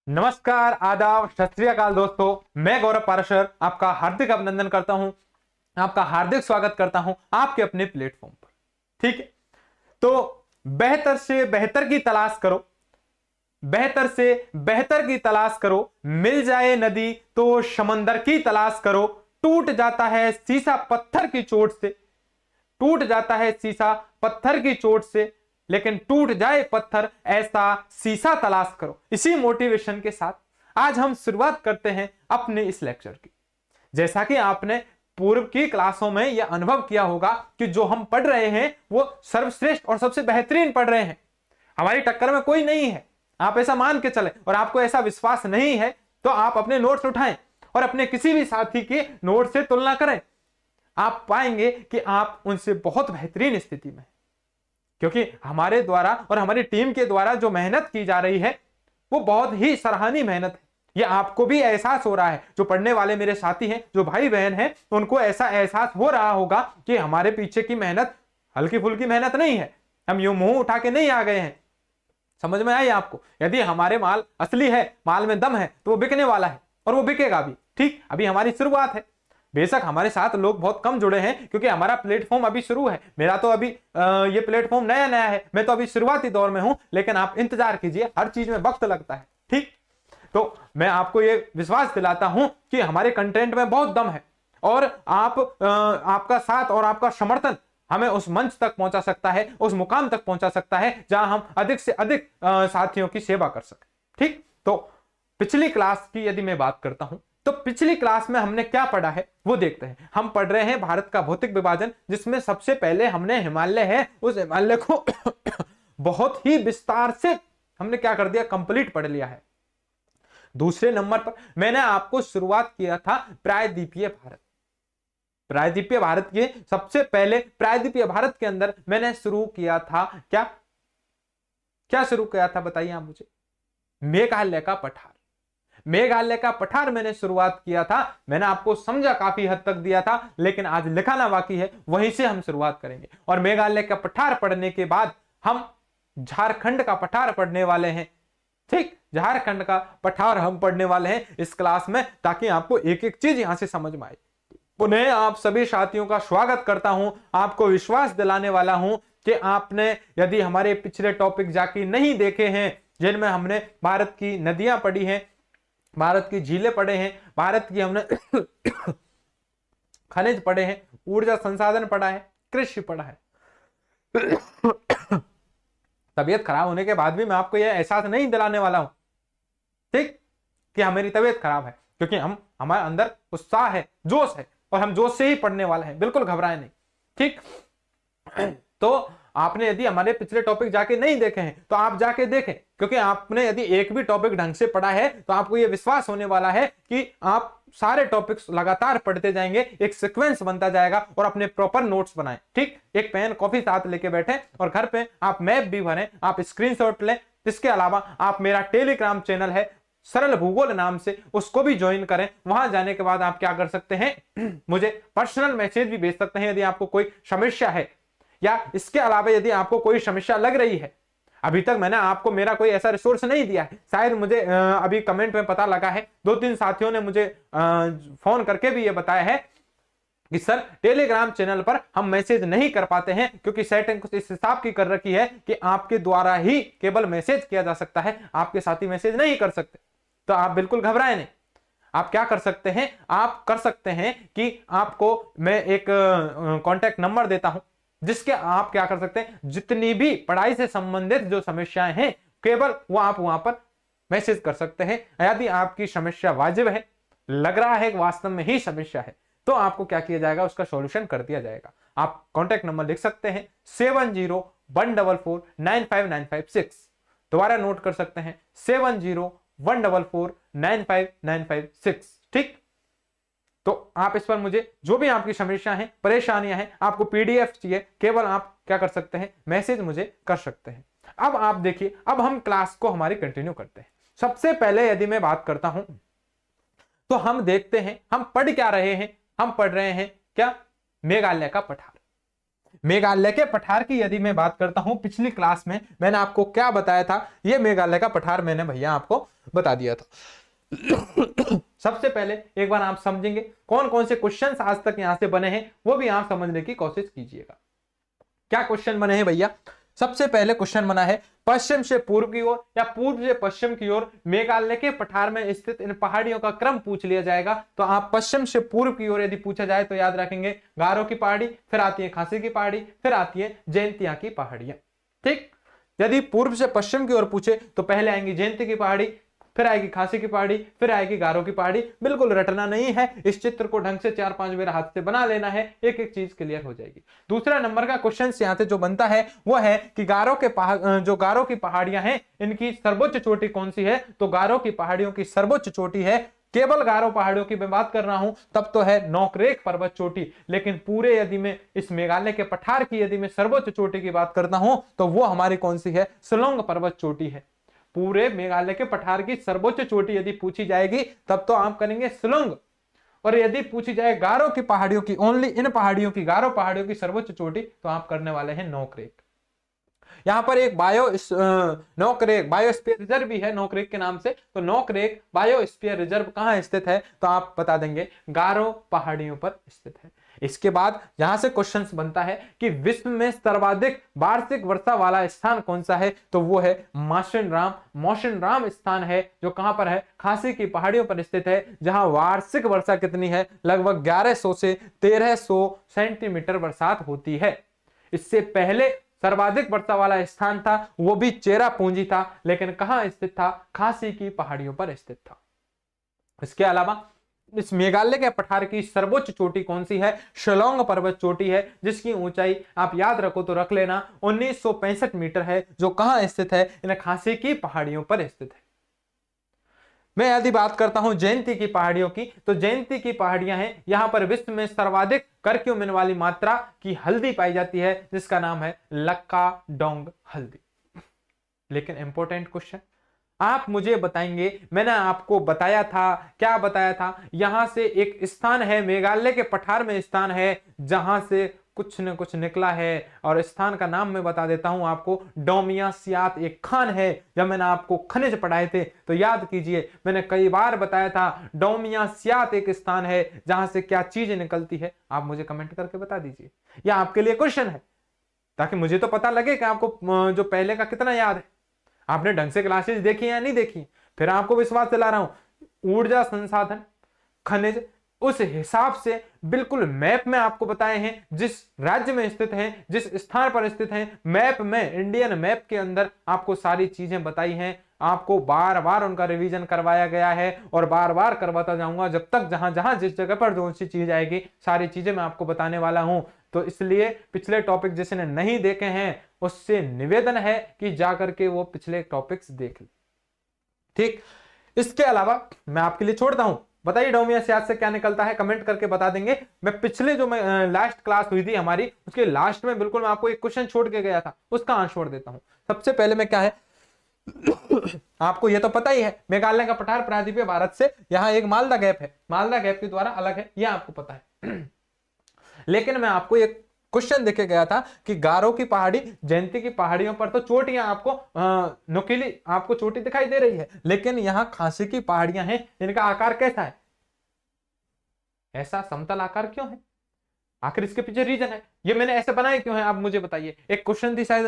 नमस्कार, आदाब, सत श्री अकाल दोस्तों। मैं गौरव पाराशर आपका हार्दिक अभिनंदन करता हूं, आपका हार्दिक स्वागत करता हूं आपके अपने प्लेटफॉर्म पर। ठीक है, तो बेहतर से बेहतर की तलाश करो, बेहतर से बेहतर की तलाश करो। मिल जाए नदी तो समंदर की तलाश करो। टूट जाता है शीशा पत्थर की चोट से, टूट जाता है शीशा पत्थर की चोट से, लेकिन टूट जाए पत्थर ऐसा शीशा तलाश करो। इसी मोटिवेशन के साथ आज हम शुरुआत करते हैं अपने इस लेक्चर की। जैसा कि आपने पूर्व की क्लासों में यह अनुभव किया होगा कि जो हम पढ़ रहे हैं वो सर्वश्रेष्ठ और सबसे बेहतरीन पढ़ रहे हैं। हमारी टक्कर में कोई नहीं है, आप ऐसा मान के चले। और आपको ऐसा विश्वास नहीं है तो आप अपने नोट्स उठाएं और अपने किसी भी साथी के नोट से तुलना करें। आप पाएंगे कि आप उनसे बहुत बेहतरीन स्थिति में, क्योंकि हमारे द्वारा और हमारी टीम के द्वारा जो मेहनत की जा रही है वो बहुत ही सराहनीय मेहनत है। ये आपको भी एहसास हो रहा है, जो पढ़ने वाले मेरे साथी हैं, जो भाई बहन हैं, उनको ऐसा एहसास हो रहा होगा कि हमारे पीछे की मेहनत हल्की फुल्की मेहनत नहीं है। हम यूं मुंह उठा के नहीं आ गए हैं। समझ में आई आपको? यदि हमारे माल असली है, माल में दम है, तो वो बिकने वाला है और वो बिकेगा भी। ठीक, अभी हमारी शुरुआत है। बेशक हमारे साथ लोग बहुत कम जुड़े हैं क्योंकि हमारा प्लेटफॉर्म अभी शुरू है। मेरा तो अभी ये प्लेटफॉर्म नया नया है, मैं तो अभी शुरुआती दौर में हूं। लेकिन आप इंतजार कीजिए, हर चीज में वक्त लगता है। ठीक, तो मैं आपको ये विश्वास दिलाता हूं कि हमारे कंटेंट में बहुत दम है और आपका साथ और आपका समर्थन हमें उस मंच तक पहुंचा सकता है, उस मुकाम तक पहुंचा सकता है जहां हम अधिक से अधिक साथियों की सेवा कर सकें। ठीक, तो पिछली क्लास की यदि मैं बात करता हूं तो पिछली क्लास में हमने क्या पढ़ा है वो देखते हैं। हम पढ़ रहे हैं भारत का भौतिक विभाजन, जिसमें सबसे पहले हमने हिमालय है उस हिमालय को बहुत ही विस्तार से हमने क्या कर दिया, कंप्लीट पढ़ लिया है। दूसरे नंबर पर मैंने आपको शुरुआत किया था प्रायद्वीपीय भारत। प्रायद्वीपीय भारत के सबसे पहले प्रायद्वीपीय भारत के अंदर मैंने शुरू किया था क्या क्या शुरू किया था बताइए आप मुझे? मेघालय का पठार। मेघालय का पठार मैंने शुरुआत किया था। मैंने आपको समझा काफी हद तक दिया था, लेकिन आज लिखाना बाकी है, वहीं से हम शुरुआत करेंगे। और मेघालय का पठार पढ़ने के बाद हम झारखंड का पठार पढ़ने वाले हैं। ठीक, झारखंड का पठार हम पढ़ने वाले हैं इस क्लास में, ताकि आपको एक एक चीज यहां से समझ में आए। पुनः आप सभी साथियों का स्वागत करता हूं। आपको विश्वास दिलाने वाला हूं कि आपने यदि हमारे पिछले टॉपिक जाके नहीं देखे हैं, जिनमें हमने भारत की नदियां पढ़ी हैं, भारत की झीलें पढ़े हैं, भारत की हमने खनिज पढ़े हैं, ऊर्जा संसाधन पढ़ा है, कृषि पढ़ा है। तबीयत खराब होने के बाद भी मैं आपको यह एहसास नहीं दिलाने वाला हूं, ठीक, कि हमारी तबीयत खराब है, क्योंकि हमारे अंदर उत्साह है, जोश है और हम जोश से ही पढ़ने वाले हैं। बिल्कुल घबराए नहीं। ठीक, तो आपने यदि हमारे पिछले टॉपिक जाके नहीं देखे हैं तो आप जाके देखें, क्योंकि आपने यदि एक भी टॉपिक ढंग से पढ़ा है तो आपको यह विश्वास होने वाला है कि आप सारे टॉपिक्स लगातार पढ़ते जाएंगे, एक सीक्वेंस बनता जाएगा और अपने प्रॉपर नोट्स बनाएं। ठीक, एक पेन कॉपी साथ लेके बैठे और घर पे आप मैप भी भरें, आप स्क्रीनशॉट लें। इसके अलावा आप मेरा टेलीग्राम चैनल है सरल भूगोल नाम से, उसको भी ज्वाइन करें। वहां जाने के बाद आप क्या कर सकते हैं, मुझे पर्सनल मैसेज भी भेज सकते हैं यदि आपको कोई समस्या है, या इसके अलावा यदि आपको कोई समस्या लग रही है। अभी तक मैंने आपको मेरा कोई ऐसा रिसोर्स नहीं दिया है। शायद मुझे अभी कमेंट में पता लगा है, 2-3 साथियों ने मुझे फोन करके भी ये बताया है कि सर टेलीग्राम चैनल पर हम मैसेज नहीं कर पाते हैं, क्योंकि सेटिंग कुछ इस हिसाब की कर रखी है कि आपके द्वारा ही केवल मैसेज किया जा सकता है, आपके साथी मैसेज नहीं कर सकते। तो आप बिल्कुल घबराए नहीं। आप क्या कर सकते हैं, आप कर सकते हैं कि आपको मैं एक कॉन्टैक्ट नंबर देता हूं, जिसके आप क्या कर सकते हैं, जितनी भी पढ़ाई से संबंधित जो समस्याएं हैं केवल वो आप वहां पर मैसेज कर सकते हैं। यदि आपकी समस्या वाजिब है, लग रहा है वास्तव में ही समस्या है, तो आपको क्या किया जाएगा, उसका सॉल्यूशन कर दिया जाएगा। आप कॉन्टैक्ट नंबर लिख सकते हैं 7014495956। दोबारा नोट कर सकते हैं 7014495956। ठीक, तो आप इस पर मुझे जो भी आपकी समस्या है, परेशानियां हैं, आपको पीडीएफ चाहिए, केवल आप क्या कर सकते हैं, मैसेज मुझे कर सकते हैं। अब आप देखिए, अब हम क्लास को हमारी कंटिन्यू करते हैं। सबसे पहले यदि मैं बात करता हूं तो हम देखते हैं हम पढ़ क्या रहे हैं। हम पढ़ रहे हैं क्या, मेघालय का पठार। मेघालय के पठार की यदि मैं बात करता हूं, पिछली क्लास में मैंने आपको क्या बताया था, ये मेघालय का पठार मैंने भैया आपको बता दिया था। सबसे पहले एक बार आप समझेंगे कौन कौन से क्वेश्चंस आज तक यहां से बने हैं, वो भी आप समझने की कोशिश कीजिएगा। क्या क्वेश्चन बने हैं भैया? सबसे पहले क्वेश्चन बना है, पश्चिम से पूर्व की ओर या पूर्व से पश्चिम की ओर मेघालय के पठार में स्थित इन पहाड़ियों का क्रम पूछ लिया जाएगा। तो आप पश्चिम से पूर्व की ओर यदि पूछा जाए तो याद रखेंगे गारो की पहाड़ी, फिर आती है खासी की पहाड़ी, फिर आती है जयंतिया की पहाड़ियां। ठीक, यदि पूर्व से पश्चिम की ओर पूछे तो पहले आएंगी जयंती की पहाड़ी, फिर आएगी खासी की पहाड़ी, फिर आएगी गारो की पहाड़ी। बिल्कुल रटना नहीं है, इस चित्र को ढंग से 4-5 बार हाथ से बना लेना है, एक एक चीज क्लियर हो जाएगी। दूसरा नंबर का क्वेश्चन यहां से जो बनता है वो है कि गारो की पहाड़ियां हैं, इनकी सर्वोच्च चोटी कौन सी है? तो गारो की पहाड़ियों की सर्वोच्च चोटी है, केवल गारो पहाड़ियों की मैं बात कर रहा हूं तब तो है नोकरेक पर्वत चोटी, लेकिन पूरे यदि मैं इस मेघालय के पठार की यदि मैं सर्वोच्च चोटी की बात करता हूं तो वो हमारी कौन सी है? शिलोंग पर्वत चोटी है। पूरे मेघालय के पठार की सर्वोच्च चोटी यदि पूछी जाएगी तब तो आप करेंगे शिलोंग, और यदि पूछी जाए गारो की पहाड़ियों की, ओनली इन पहाड़ियों की, गारो पहाड़ियों की सर्वोच्च चोटी, तो आप करने वाले हैं नोकरेक। यहां पर एक नोकरेक बायोस्फीयर रिजर्व भी है नोकरेक के नाम से, तो नोकरेक बायोस्फीयर रिजर्व कहां स्थित है? तो आप बता देंगे गारो पहाड़ियों पर स्थित है। इसके बाद यहां से क्वेश्चन बनता है कि विश्व में सर्वाधिक वार्षिक वर्षा वाला स्थान कौन सा है? तो वो है मौसिनराम। मौसिनराम स्थान है जो कहां पर है? खासी की पहाड़ियों पर स्थित है, जहां वार्षिक वर्षा कितनी है? लगभग 1100 से 1300 सेंटीमीटर बरसात होती है। इससे पहले सर्वाधिक वर्षा वाला स्थान था वो भी चेरापूंजी था, लेकिन कहां स्थित था? खासी की पहाड़ियों पर स्थित था। इसके अलावा इस मेघालय के पठार की सर्वोच्च चोटी कौन सी है? शिलोंग पर्वत चोटी है, जिसकी ऊंचाई आप याद रखो तो रख लेना 1965 मीटर है, जो कहां स्थित है? इन खासी की पहाड़ियों पर स्थित है। मैं यदि बात करता हूं जयंती की पहाड़ियों की, तो जयंती की पहाड़ियां हैं, यहां पर विश्व में सर्वाधिक करक्यूमिन वाली मात्रा की हल्दी पाई जाती है, जिसका नाम है लक्का डोंग हल्दी। लेकिन इंपॉर्टेंट क्वेश्चन आप मुझे बताएंगे, मैंने आपको बताया था, क्या बताया था? यहां से एक स्थान है मेघालय के पठार में, स्थान है जहां से कुछ न कुछ निकला है, और स्थान का नाम मैं बता देता हूं आपको, डोमिया सियात एक खान है। जब मैंने आपको खनिज पढ़ाए थे तो याद कीजिए, मैंने कई बार बताया था डोमिया सियात एक स्थान है जहां से क्या चीज निकलती है। आप मुझे कमेंट करके बता दीजिए, यह आपके लिए क्वेश्चन है, ताकि मुझे तो पता लगे कि आपको जो पहले का कितना याद है, आपने ढंग से क्लासेस देखी या नहीं देखी। फिर आपको विश्वास दिला रहा हूं, ऊर्जा संसाधन खनिज उस हिसाब से बिल्कुल मैप में आपको बताए हैं, जिस राज्य में स्थित हैं, जिस स्थान पर स्थित हैं, मैप में, इंडियन मैप के अंदर आपको सारी चीजें बताई हैं। आपको बार बार उनका रिवीजन करवाया गया है और बार बार करवाता जाऊंगा जब तक जहां जहां जिस जगह पर जो सी चीज आएगी सारी चीजें मैं आपको बताने वाला हूं। तो इसलिए पिछले टॉपिक जिसने नहीं देखे हैं उससे निवेदन है कि जाकर के वो पिछले टॉपिक्स देख ले। ठीक, इसके अलावा मैं आपके लिए छोड़ता हूं, बताइए डोमिया सियात से क्या निकलता है, कमेंट करके बता देंगे। मैं पिछले जो मैं लास्ट क्लास हुई थी हमारी, उसके लास्ट में बिल्कुल मैं आपको एक क्वेश्चन छोड़ के गया था, उसका आंसर छोड़ देता हूं। सबसे पहले मैं क्या है आपको ये तो पता ही है, मेघालय का पठार प्रायद्वीपीय भारत से यहाँ एक मालदा गैप है, मालदा गैप के द्वारा अलग है, यह आपको पता है। लेकिन मैं आपको एक क्वेश्चन देके गया था कि गारो की पहाड़ी, जयंती की पहाड़ियों पर तो चोटियां आपको नुकीली आपको चोटी दिखाई दे रही है, लेकिन यहां खासी की पहाड़ियां हैं, इनका आकार कैसा है? ऐसा समतल आकार क्यों है? आखिर इसके पीछे रीजन है, ये मैंने ऐसे बनाए क्यों है, आप मुझे बताइए। एक क्वेश्चन थी शायद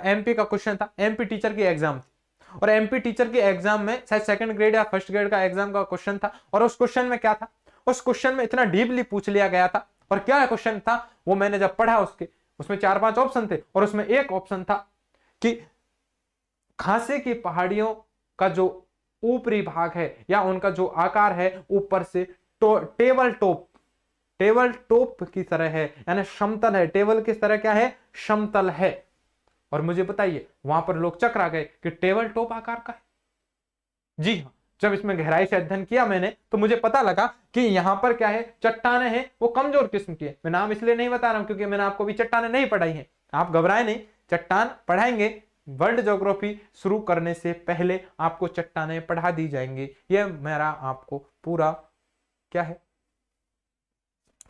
एमपी का क्वेश्चन था, एमपी टीचर की एग्जाम थी, और एमपी टीचर की एग्जाम में शायद सेकंड ग्रेड या फर्स्ट ग्रेड का एग्जाम का क्वेश्चन था, और उस क्वेश्चन में क्या था, उस क्वेश्चन में इतना डीपली पूछ लिया गया था, और क्या क्वेश्चन था वो मैंने जब पढ़ा उसमें 4-5 ऑप्शन थे, और उसमें एक ऑप्शन था कि खासी की पहाड़ियों का जो ऊपरी भाग है या उनका जो आकार है ऊपर से टेबल टॉप की तरह है, यानी समतल है। टेबल किस तरह क्या है? समतल है। और मुझे बताइए वहां पर लोग चकरा गए कि टेबल टॉप आकार का है। जी हाँ, जब इसमें गहराई से अध्ययन किया मैंने तो मुझे पता लगा कि यहां पर क्या है, चट्टाने हैं, वो कमजोर किस्म की है। मैं नाम इसलिए नहीं बता रहा हूं क्योंकि मैंने आपको भी चट्टाने नहीं पढ़ाई है, आप घबराए नहीं, चट्टान पढ़ाएंगे। वर्ल्ड ज्योग्राफी शुरू करने से पहले आपको चट्टाने पढ़ा दी जाएंगी, यह मेरा आपको पूरा क्या है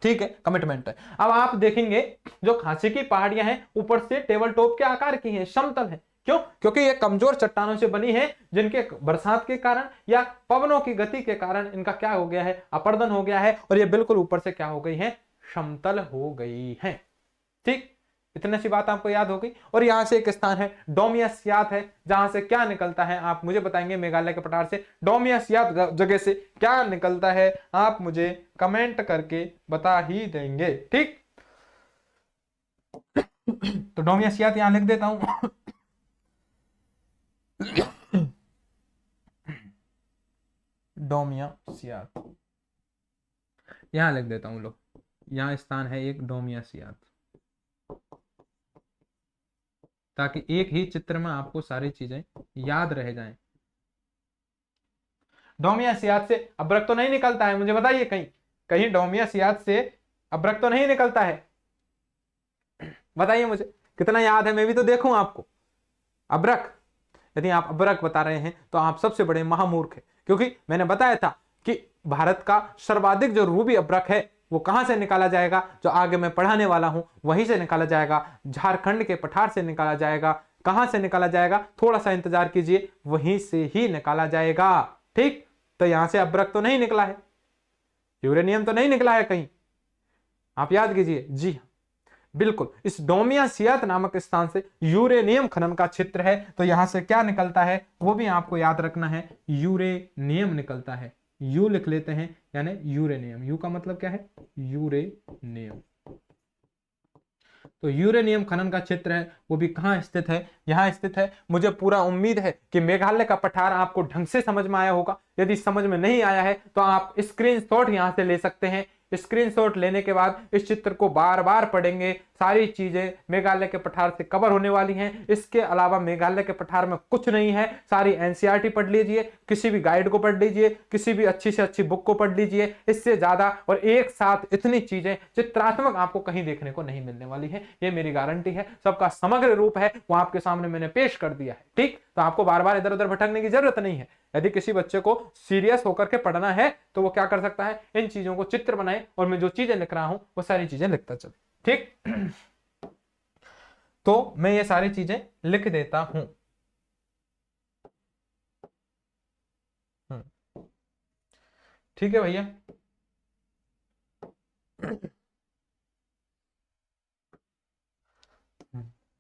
ठीक है, कमिटमेंट है। अब आप देखेंगे जो खांसी की पहाड़ियां हैं ऊपर से टेबल टॉप के आकार की हैं, समतल है। क्यों? क्योंकि ये कमजोर चट्टानों से बनी है, जिनके बरसात के कारण या पवनों की गति के कारण इनका क्या हो गया है, अपर्दन हो गया है, और ये बिल्कुल ऊपर से क्या हो गई है, समतल हो गई है। ठीक, इतनी सी बात आपको याद हो गई। और यहां से एक स्थान है डोमियसियात है, जहां से क्या निकलता है आप मुझे बताएंगे, मेघालय के पठार से डोमियसियात जगह से क्या निकलता है आप मुझे कमेंट करके बता ही देंगे। ठीक, तो डोमियसियात यहां लिख देता हूं। डोमियसियात यहां लिख देता हूं लो, यहां स्थान है एक डोमियसियात, ताकि एक ही चित्र में आपको सारी चीजें याद रह जाएं। डोमियसियात से अभ्रक तो नहीं निकलता है, मुझे बताइए, कहीं कहीं डोमियसियात से अभ्रक तो नहीं निकलता है? बताइए मुझे कितना याद है, मैं भी तो देखूं आपको। अभ्रक, यदि आप अभ्रक बता रहे हैं तो आप सबसे बड़े महामूर्ख हैं, क्योंकि मैंने बताया था कि भारत का सर्वाधिक जो रूबी अभ्रक है वो कहां से निकाला जाएगा, जो आगे मैं पढ़ाने वाला हूं वहीं से निकाला जाएगा, झारखंड के पठार से निकाला जाएगा। कहां से निकाला जाएगा, थोड़ा सा इंतजार कीजिए, वहीं से ही निकाला जाएगा। ठीक, तो यहां से अभ्रक तो नहीं निकला है, यूरेनियम तो नहीं निकला है कहीं, आप याद कीजिए। जी बिल्कुल, इस डोमियसियात नामक स्थान से यूरेनियम खनन का क्षेत्र है, तो यहां से क्या निकलता है वो भी आपको याद रखना है, यूरेनियम निकलता है। यू लिख लेते हैं, यानी यूरेनियम, यू का मतलब क्या है, यूरेनियम। तो यूरेनियम खनन का क्षेत्र है वो भी कहां स्थित है, यहां स्थित है। मुझे पूरा उम्मीद है कि मेघालय का पठार आपको ढंग से समझ में आया होगा। यदि समझ में नहीं आया है तो आप स्क्रीनशॉट यहां से ले सकते हैं। स्क्रीनशॉट लेने के बाद इस चित्र को बार बार पढ़ेंगे, सारी चीजें मेघालय के पठार से कवर होने वाली हैं। इसके अलावा मेघालय के पठार में कुछ नहीं है, सारी एनसीईआरटी पढ़ लीजिए, किसी भी गाइड को पढ़ लीजिए, किसी भी अच्छी से अच्छी बुक को पढ़ लीजिए, इससे ज्यादा और एक साथ इतनी चीजें चित्रात्मक आपको कहीं देखने को नहीं मिलने वाली है, ये मेरी गारंटी है। सबका समग्र रूप है वो आपके सामने मैंने पेश कर दिया है। ठीक, तो आपको बार बार इधर उधर भटकने की जरूरत नहीं है। यदि किसी बच्चे को सीरियस होकर के पढ़ना है तो वो क्या कर सकता है, इन चीजों को चित्र बनाए और मैं जो चीजें लिख रहा हूं वो सारी चीजें लिखता चले। ठीक, तो मैं ये सारी चीजें लिख देता हूं। ठीक है भैया,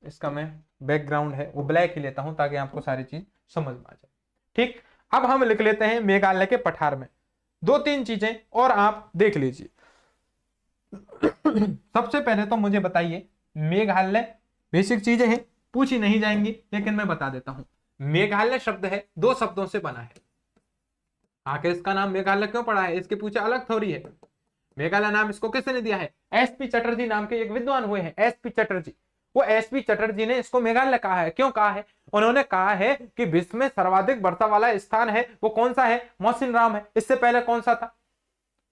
इसका मैं बैकग्राउंड है वो ब्लैक ही लेता हूं ताकि आपको सारी चीज समझ में आ जाए। ठीक, अब हम लिख लेते हैं मेघालय के पठार में दो तीन चीजें और आप देख लीजिए। सबसे पहले तो मुझे बताइए, मेघालय बेसिक चीजें हैं, पूछी नहीं जाएंगी, लेकिन मैं बता देता हूं। मेघालय शब्द है दो शब्दों से बना है। आखिर इसका नाम मेघालय क्यों पड़ा है, इसके पीछे अलग थोड़ी है। मेघालय नाम इसको किसने दिया है, एसपी चटर्जी नाम के एक विद्वान हुए हैं, एसपी चटर्जी। वो एसपी चटर्जी ने इसको मेघालय कहा है। क्यों कहा है? उन्होंने कहा है कि विश्व में सर्वाधिक वर्षा वाला स्थान है वो कौन सा है, मौसिनराम है। इससे पहले कौन सा था,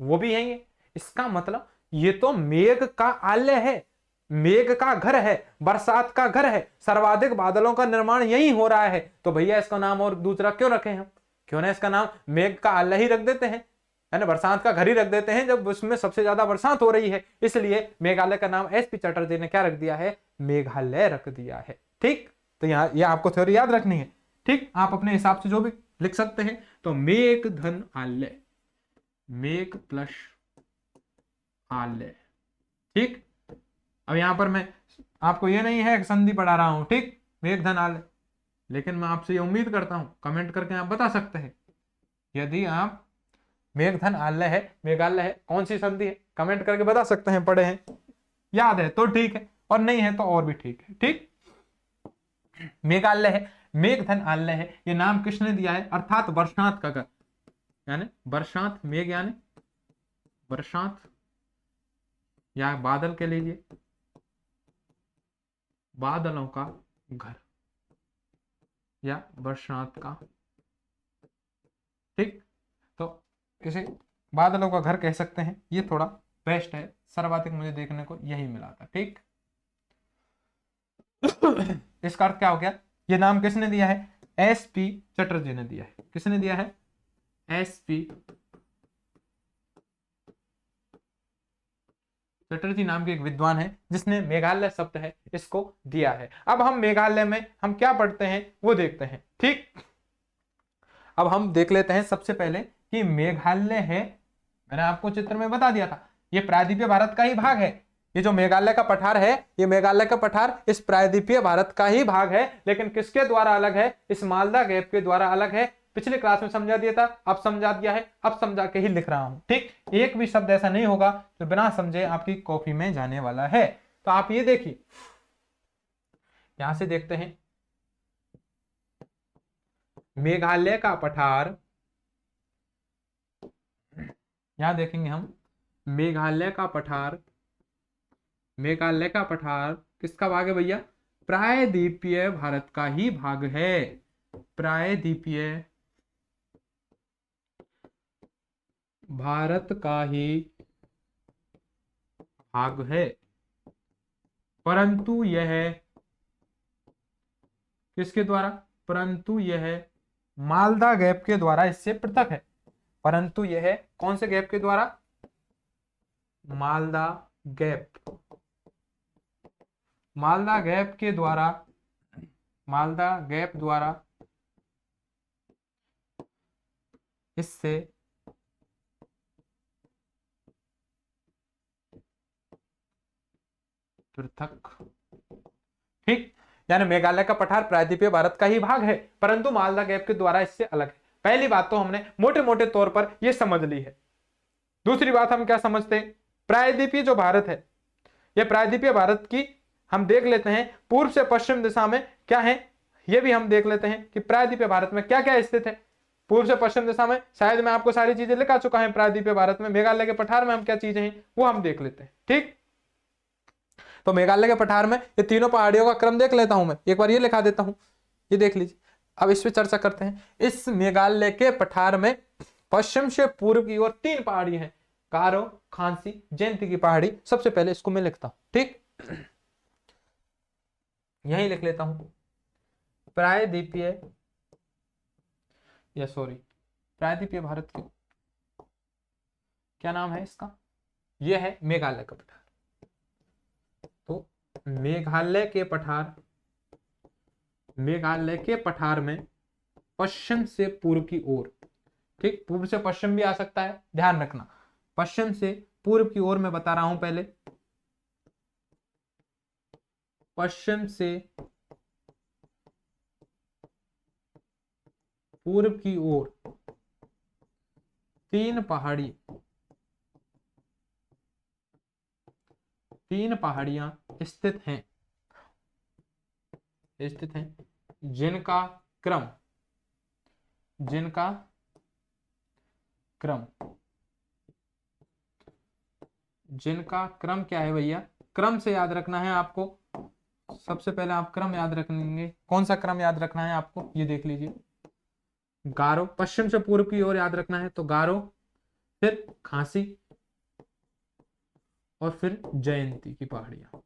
वो भी यही है। इसका मतलब ये तो मेघ का आलय है, मेघ का घर है, बरसात का घर है, सर्वाधिक बादलों का निर्माण यही हो रहा है। तो भैया इसका नाम और दूसरा क्यों रखे हम, क्यों ना इसका नाम मेघ का आलय ही रख देते हैं, है ना, बरसात का घर ही रख देते हैं जब उसमें सबसे ज्यादा बरसात हो रही है। इसलिए मेघालय का नाम एसपी चटर्जी ने क्या रख दिया है, मेघालय रख दिया है। ठीक, तो यहाँ ये आपको थ्योरी याद रखनी है। ठीक, आप अपने हिसाब से जो भी लिख सकते हैं। तो मेघ धन आलय, मेघ प्लस आलय। ठीक, अब यहां पर मैं आपको ये नहीं है संधि पढ़ा रहा हूं, ठीक, मेघ धन आलय, लेकिन मैं आपसे ये उम्मीद करता हूं कमेंट करके आप बता सकते हैं, यदि आप मेघधन आलय है, मेघालय है, कौन सी संधि है, कमेंट करके बता सकते हैं। पढ़े हैं, याद है तो ठीक है, और नहीं है तो और भी ठीक है। ठीक, मेघालय है, मेघधन आलय है, ये नाम किसने दिया है, अर्थात बरसात का घर, यानी बरसात, मेघ यानी बरसात या बादल के लीजिए, बादलों का घर या बरसात का। ठीक, तो इसे बादलों का घर कह सकते हैं, ये थोड़ा बेस्ट है, सर्वाधिक मुझे देखने को यही मिला था। ठीक, इसका अर्थ क्या हो गया, ये नाम किसने दिया है, एसपी चटर्जी ने दिया है। किसने दिया है, एसपी चटर्जी नाम के एक विद्वान है जिसने मेघालय शब्द है इसको दिया है। अब हम मेघालय में हम क्या पढ़ते हैं वो देखते हैं। ठीक, अब हम देख लेते हैं सबसे पहले कि मेघालय है, मैंने आपको चित्र में बता दिया था, ये प्रायद्वीपीय भारत का ही भाग है। ये जो मेघालय का पठार है, ये मेघालय का पठार इस प्रायद्वीपीय भारत का ही भाग है, लेकिन किसके द्वारा अलग है? इस मालदा गैप के द्वारा अलग है। पिछले क्लास में समझा दिया था, अब समझा दिया है, अब समझा के ही लिख रहा हूं। ठीक, एक भी शब्द ऐसा नहीं होगा जो बिना समझे आपकी कॉपी में जाने वाला है। तो आप ये देखिए, यहां से देखते हैं मेघालय का पठार, यहां देखेंगे हम मेघालय का पठार, मेघालय का पठार किसका भाग है भैया? प्रायद्वीपीय भारत का ही भाग है, प्रायद्वीपीय भारत का ही भाग है, परंतु यह किसके द्वारा? परंतु यह मालदा गैप के द्वारा इससे पृथक है। परंतु यह कौन से गैप के द्वारा? मालदा गैप, मालदा गैप के द्वारा, मालदा गैप द्वारा इससे पृथक। ठीक, यानी मेघालय का पठार प्रायद्वीपीय भारत का ही भाग है, परंतु मालदा गैप के द्वारा इससे अलग है। पहली बात तो हमने मोटे मोटे तौर पर यह समझ ली है। दूसरी बात हम क्या समझते हैं? प्रायद्वीपीय जो भारत है, यह प्रायद्वीपीय भारत की हम देख लेते हैं पूर्व से पश्चिम दिशा में क्या है, यह भी हम देख लेते हैं कि प्रायद्वीपीय भारत में क्या क्या स्थित है। पूर्व से पश्चिम दिशा में शायद मैं आपको सारी चीजें लिखा चुका है प्रायद्वीपीय भारत में, मेघालय के पठार में हम क्या चीजें हैं वो हम देख लेते हैं। ठीक, तो मेघालय के पठार में ये तीनों पहाड़ियों का क्रम देख लेता हूं मैं, एक बार ये लिखा देता हूं, ये देख लीजिए। अब इस पे चर्चा करते हैं। इस मेघालय के पठार में पश्चिम से पूर्व की ओर 3 पहाड़ी हैं, गारो, खांसी, जयंती की पहाड़ी। सबसे पहले इसको मैं लिखता हूं। ठीक, यही लिख लेता हूं, प्रायद्वीपीय प्रायद्वीपीय भारत की क्या नाम है इसका? यह है मेघालय का पठार। तो मेघालय के पठार, मेघालय के पठार में पश्चिम से पूर्व की ओर, ठीक, पूर्व से पश्चिम भी आ सकता है, ध्यान रखना, पश्चिम से पूर्व की ओर मैं बता रहा हूं पहले, पश्चिम से पूर्व की ओर 3 पहाड़ियां स्थित हैं, जिनका क्रम क्या है भैया? क्रम से याद रखना है आपको। सबसे पहले आप क्रम याद रखेंगे। कौन सा क्रम याद रखना है आपको? ये देख लीजिए, गारो, पश्चिम से पूर्व की ओर याद रखना है, तो गारो, फिर खांसी और फिर जयंती की पहाड़ियां।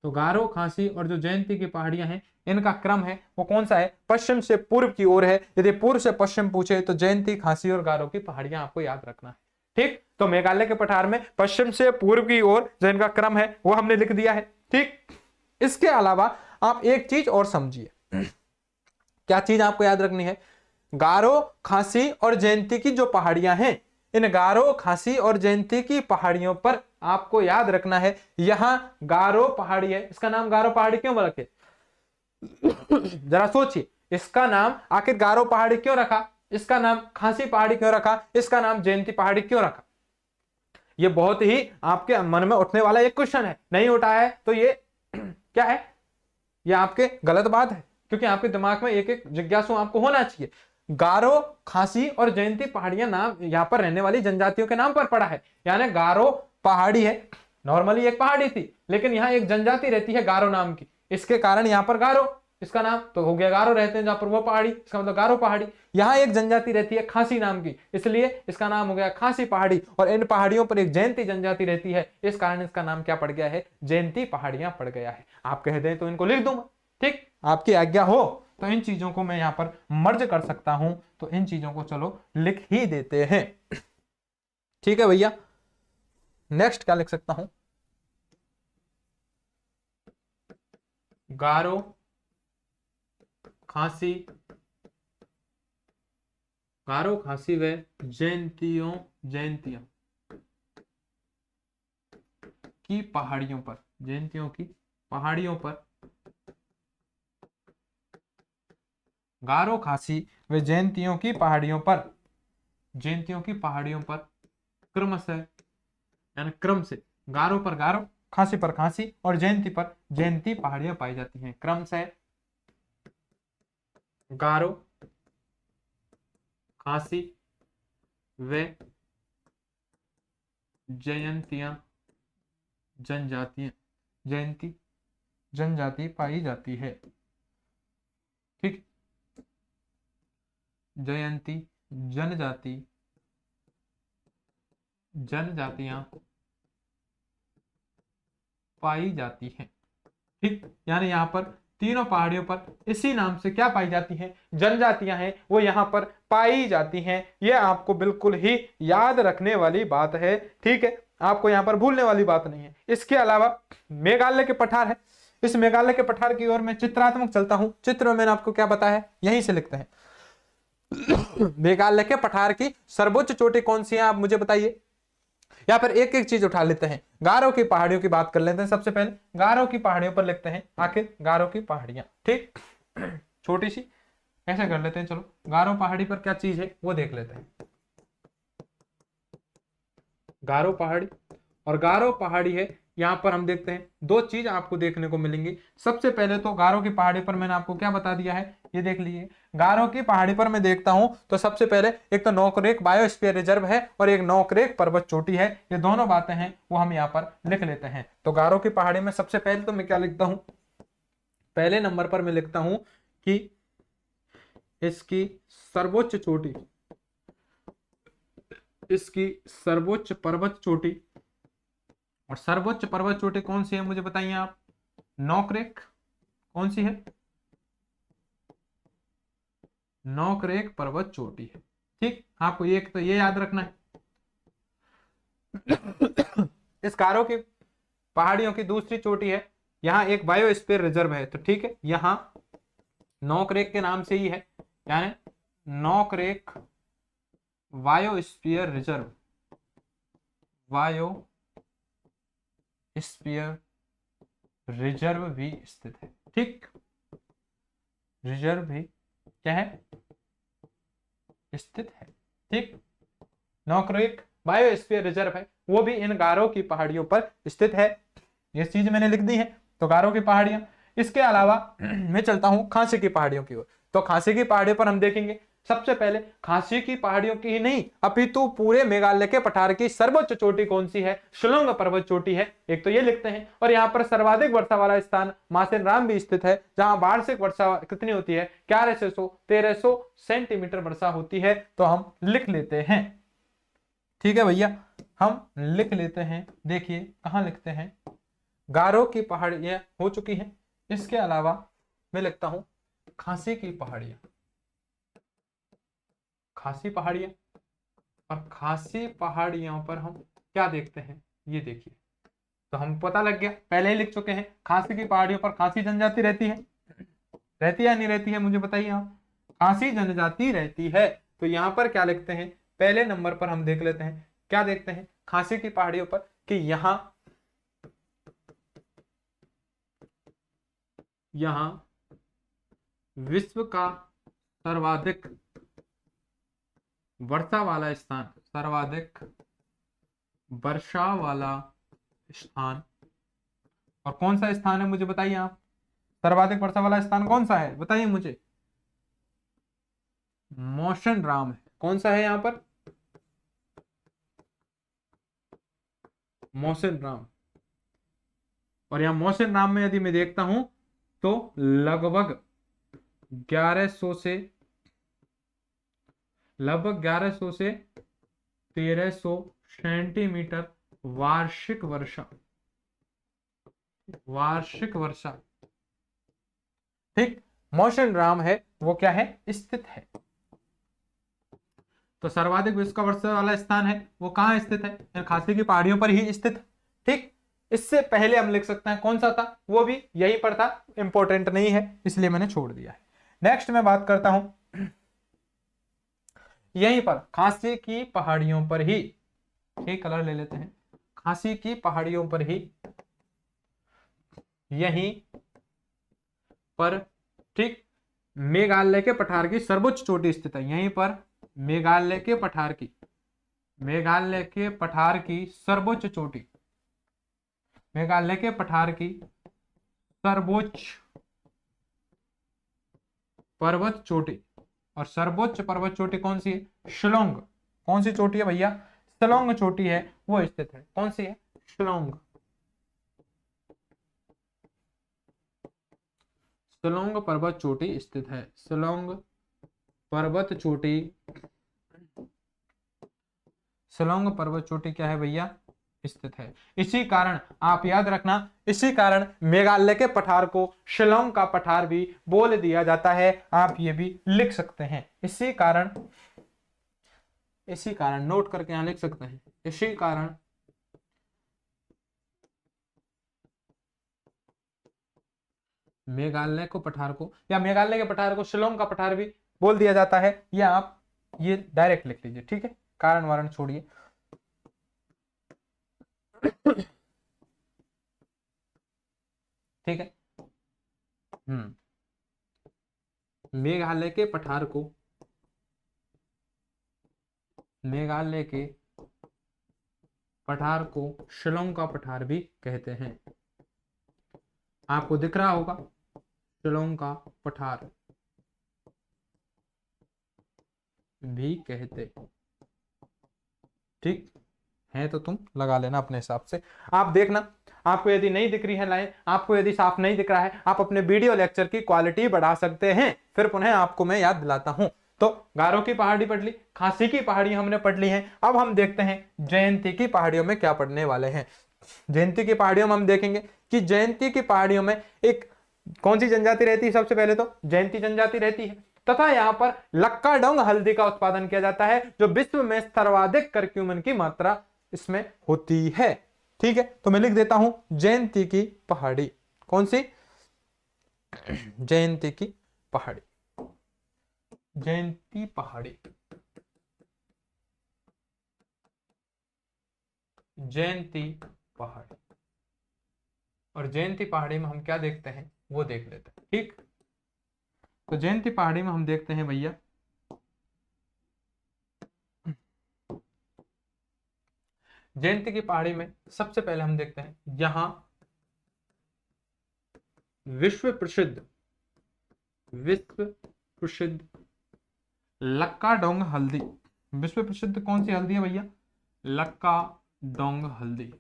तो गारो, खांसी और जो जयंती की पहाड़ियां हैं, इनका क्रम है वो कौन सा है? पश्चिम से पूर्व की ओर है। यदि पूर्व से पश्चिम पूछे तो जयंती, खांसी और गारो की पहाड़ियां आपको याद रखना है। ठीक, तो मेघालय के पठार में पश्चिम से पूर्व की ओर जो इनका क्रम है वो हमने लिख दिया है। ठीक, इसके अलावा आप एक चीज और समझिए। क्या चीज आपको याद रखनी है? गारो, खांसी और जयंती की जो पहाड़ियां हैं, इन गारो, खांसी और जयंती की पहाड़ियों पर आपको याद रखना है, यहां गारो पहाड़ी है। इसका नाम गारो पहाड़ी क्यों रखे? जरा सोचिए, इसका नाम आखिर गारो पहाड़ी क्यों रखा? इसका नाम खांसी पहाड़ी क्यों रखा? इसका नाम जयंती पहाड़ी क्यों रखा? ये बहुत ही आपके मन में उठने वाला एक क्वेश्चन है। नहीं उठा है तो ये क्या है? ये आपके गलत बात है, क्योंकि आपके दिमाग में एक एक जिज्ञासु आपको होना चाहिए। गारो, खांसी और जयंती पहाड़ियां नाम यहां पर रहने वाली जनजातियों के नाम पर पड़ा है। यानी गारो पहाड़ी है, नॉर्मली एक पहाड़ी थी, लेकिन यहाँ एक जनजाति रहती है गारो नाम की, इसके कारण यहाँ पर गारो, इसका नाम तो हो गया गारो रहते हैं जहां पर वो पहाड़ी, इसका मतलब गारो पहाड़ी। यहाँ एक जनजाति रहती है खांसी नाम की, इसलिए इसका नाम हो गया खांसी पहाड़ी। और इन पहाड़ियों पर एक जयंती जनजाति रहती है, इस कारण इसका नाम क्या पड़ गया है? जयंती पहाड़ियां पड़ गया है। आप कह दें तो इनको लिख दूंगा। ठीक, आपकी आज्ञा हो तो इन चीजों को मैं यहां पर मर्ज कर सकता हूं, तो इन चीजों को चलो लिख ही देते हैं। ठीक है भैया, नेक्स्ट क्या लिख सकता हूं, गारो खांसी, गारो खांसी व जयंतियों की पहाड़ियों पर, जयंतियों की पहाड़ियों पर, गारो खांसी व जयंतियों की पहाड़ियों पर, जयंतियों की पहाड़ियों पर क्रमशः, यानी क्रम से, गारो पर गारो, खांसी पर खांसी और जयंती पर जयंती पहाड़ियां पाई जाती हैं। क्रम से गारो खांसी व जयंतियां, जनजातियां, जयंती जनजाति पाई जाती है। ठीक, जयंती जनजाति, जनजातियां पाई जाती हैं। ठीक, यानी यहाँ पर तीनों पहाड़ियों पर इसी नाम से क्या पाई जाती हैं, जनजातियां हैं, वो यहाँ पर पाई जाती हैं। ये आपको बिल्कुल ही याद रखने वाली बात है। ठीक है, आपको यहाँ पर भूलने वाली बात नहीं है। इसके अलावा मेघालय के पठार है, इस मेघालय के पठार की ओर मैं चित्रात्मक चलता हूं। चित्र में मैंने आपको क्या बताया, यहीं से लिखते हैं। मेघालय के पठार की सर्वोच्च चोटी कौन सी है, आप मुझे बताइए। या फिर एक एक चीज उठा लेते हैं, गारो की पहाड़ियों की बात कर लेते हैं। सबसे पहले गारो की पहाड़ियों पर लिखते हैं, आखिर गारो की पहाड़ियां। ठीक, छोटी सी ऐसे कर लेते हैं। चलो, गारो पहाड़ी पर क्या चीज है वो देख लेते हैं। गारो पहाड़ी, और गारो पहाड़ी है, यहां पर हम देखते हैं दो चीज आपको देखने को मिलेंगी। सबसे पहले तो गारो की पहाड़ी पर मैंने आपको क्या बता दिया है, ये देख लीजिए। गारो की पहाड़ी पर मैं देखता हूं तो सबसे पहले एक तो नोकरेक बायोस्फीयर रिजर्व है और एक नोकरेक पर्वत चोटी है। ये दोनों बातें हैं वो हम यहाँ पर लिख लेते हैं। तो गारो की पहाड़ी में सबसे पहले तो मैं क्या लिखता हूं, पहले नंबर पर मैं लिखता हूं कि इसकी सर्वोच्च चोटी, इसकी सर्वोच्च पर्वत चोटी, और सर्वोच्च पर्वत चोटी कौन सी है मुझे बताइए आप। नोकरेक, कौन सी है, नोकरेक पर्वत चोटी है। ठीक, आपको एक तो ये याद रखना है। इस गारो की पहाड़ियों की दूसरी चोटी है, यहाँ एक बायोस्फीयर रिजर्व है। तो ठीक है, यहाँ नोकरेक के नाम से ही है, यानी Nokrek biosphere reserve, biosphere reserve भी स्थित है। ठीक, रिजर्व भी क्या है, स्थित है। ठीक, नोकरेक बायोस्फीयर रिजर्व है, वो भी इन गारो की पहाड़ियों पर स्थित है। ये चीज मैंने लिख दी है। तो गारो की पहाड़ियां, इसके अलावा मैं चलता हूं खांसी की पहाड़ियों की ओर। तो खांसी की पहाड़ियों पर हम देखेंगे, सबसे पहले खांसी की पहाड़ियों की ही नहीं अपितु पूरे मेघालय के पठार की सर्वोच्च चोटी कौन सी है, शिलोंग पर्वत चोटी है। एक तो ये लिखते हैं। और यहाँ पर सर्वाधिक वर्षा वाला स्थान मासेन राम भी स्थित है, जहां वार्षिक वर्षा कितनी होती है, 1100 सेंटीमीटर वर्षा होती है। तो हम लिख लेते हैं। ठीक है भैया, हम लिख लेते हैं। देखिए कहां लिखते हैं, गारो की पहाड़ियां हो चुकी हैं। इसके अलावा मैं लिखता हूं खांसी की पहाड़ियां, खांसी पहाड़ियां। और खांसी पहाड़ियों पर हम क्या देखते हैं, ये देखिए। तो हम पता लग गया, पहले ही लिख चुके हैं, खांसी की पहाड़ियों पर खांसी जनजाति रहती है। रहती है या नहीं रहती है मुझे बताइए आप। खांसी जनजाति रहती है। तो यहां पर क्या लिखते हैं, पहले नंबर पर हम देख लेते हैं, क्या देखते हैं खांसी की पहाड़ियों पर कि यहां विश्व का सर्वाधिक वर्षा वाला स्थान, सर्वाधिक वर्षा वाला स्थान। और कौन सा स्थान है मुझे बताइए आप, सर्वाधिक वर्षा वाला स्थान कौन सा है बताइए मुझे। मौसम राम है। कौन सा है यहां पर, मौसम राम। और यहां मौसम राम में यदि मैं देखता हूं तो लगभग 1100 से 1300 सेंटीमीटर वार्षिक वर्षा, वार्षिक वर्षा। ठीक, मौसम राम है वो क्या है, स्थित है। तो सर्वाधिक विश्व का वर्षा वाला स्थान है वो कहाँ स्थित है? खासी की पहाड़ियों पर ही स्थित है। ठीक, इससे पहले हम लिख सकते हैं कौन सा था, वो भी यहीं पर था, इंपॉर्टेंट नहीं है इसलिए मैंने छोड़ दिया है। नेक्स्ट मैं बात करता हूं, यहीं पर खासी की पहाड़ियों पर ही, ठीक कलर ले लेते हैं, खासी की पहाड़ियों पर ही, यहीं पर, ठीक, मेघालय के पठार की सर्वोच्च चोटी स्थित है। यहीं पर मेघालय के पठार की, मेघालय के पठार की सर्वोच्च चोटी, मेघालय के पठार की सर्वोच्च पर्वत चोटी, और सर्वोच्च पर्वत चोटी कौन सी है? शिलोंग। कौन सी चोटी है भैया? शिलोंग चोटी है, वो स्थित है। कौन सी है? शिलोंग। शिलोंग पर्वत चोटी स्थित है। शिलोंग पर्वत चोटी, शिलोंग पर्वत चोटी क्या है भैया? स्थित है। इसी कारण आप याद रखना, इसी कारण मेघालय के पठार को शिलोंग का पठार भी बोल दिया जाता है। आप ये भी लिख सकते हैं। इसी कारण, इसी कारण नोट करके यहां लिख सकते हैं, इसी कारण मेघालय को पठार को, या मेघालय के पठार को शिलोंग का पठार भी बोल दिया जाता है, या आप ये डायरेक्ट लिख लीजिए। ठीक है, कारण वारण छोड़िए। ठीक है, मेघालय के पठार को, मेघालय के पठार को शिलोंग का पठार भी कहते हैं। आपको दिख रहा होगा, शिलोंग का पठार भी कहते। ठीक है, तो तुम लगा लेना अपने हिसाब से। आप देखना, आपको यदि नहीं दिख रही है लाइन, आपको यदि साफ नहीं दिख रहा है, आप अपने वीडियो लेक्चर की क्वालिटी बढ़ा सकते हैं। फिर पुनः आपको मैं याद दिलाता हूं। तो गारो की पहाड़ी पढ़ ली, खासी की पहाड़ी हमने पढ़ ली है। अब हम देखते हैं जयंती की पहाड़ियों में क्या पढ़ने वाले हैं। जयंती की पहाड़ियों में हम देखेंगे कि जयंती की पहाड़ियों में एक कौन सी जनजाति रहती है? सबसे पहले तो जयंती जनजाति रहती है, तथा यहाँ पर लक्काडोंग हल्दी का उत्पादन किया जाता है, जो विश्व में सर्वाधिक करक्यूमिन की मात्रा इसमें होती है। ठीक है, तो मैं लिख देता हूं जयंती की पहाड़ी। कौन सी? जयंती की पहाड़ी, जयंती पहाड़ी, जयंती पहाड़ी। और जयंती पहाड़ी में हम क्या देखते हैं वो देख लेते हैं। ठीक, तो जयंती पहाड़ी में हम देखते हैं भैया, जयंती की पहाड़ी में सबसे पहले हम देखते हैं यहां विश्व प्रसिद्ध, विश्व प्रसिद्ध लक्काडोंग हल्दी। विश्व प्रसिद्ध कौन सी हल्दी है भैया? लक्काडोंग हल्दी।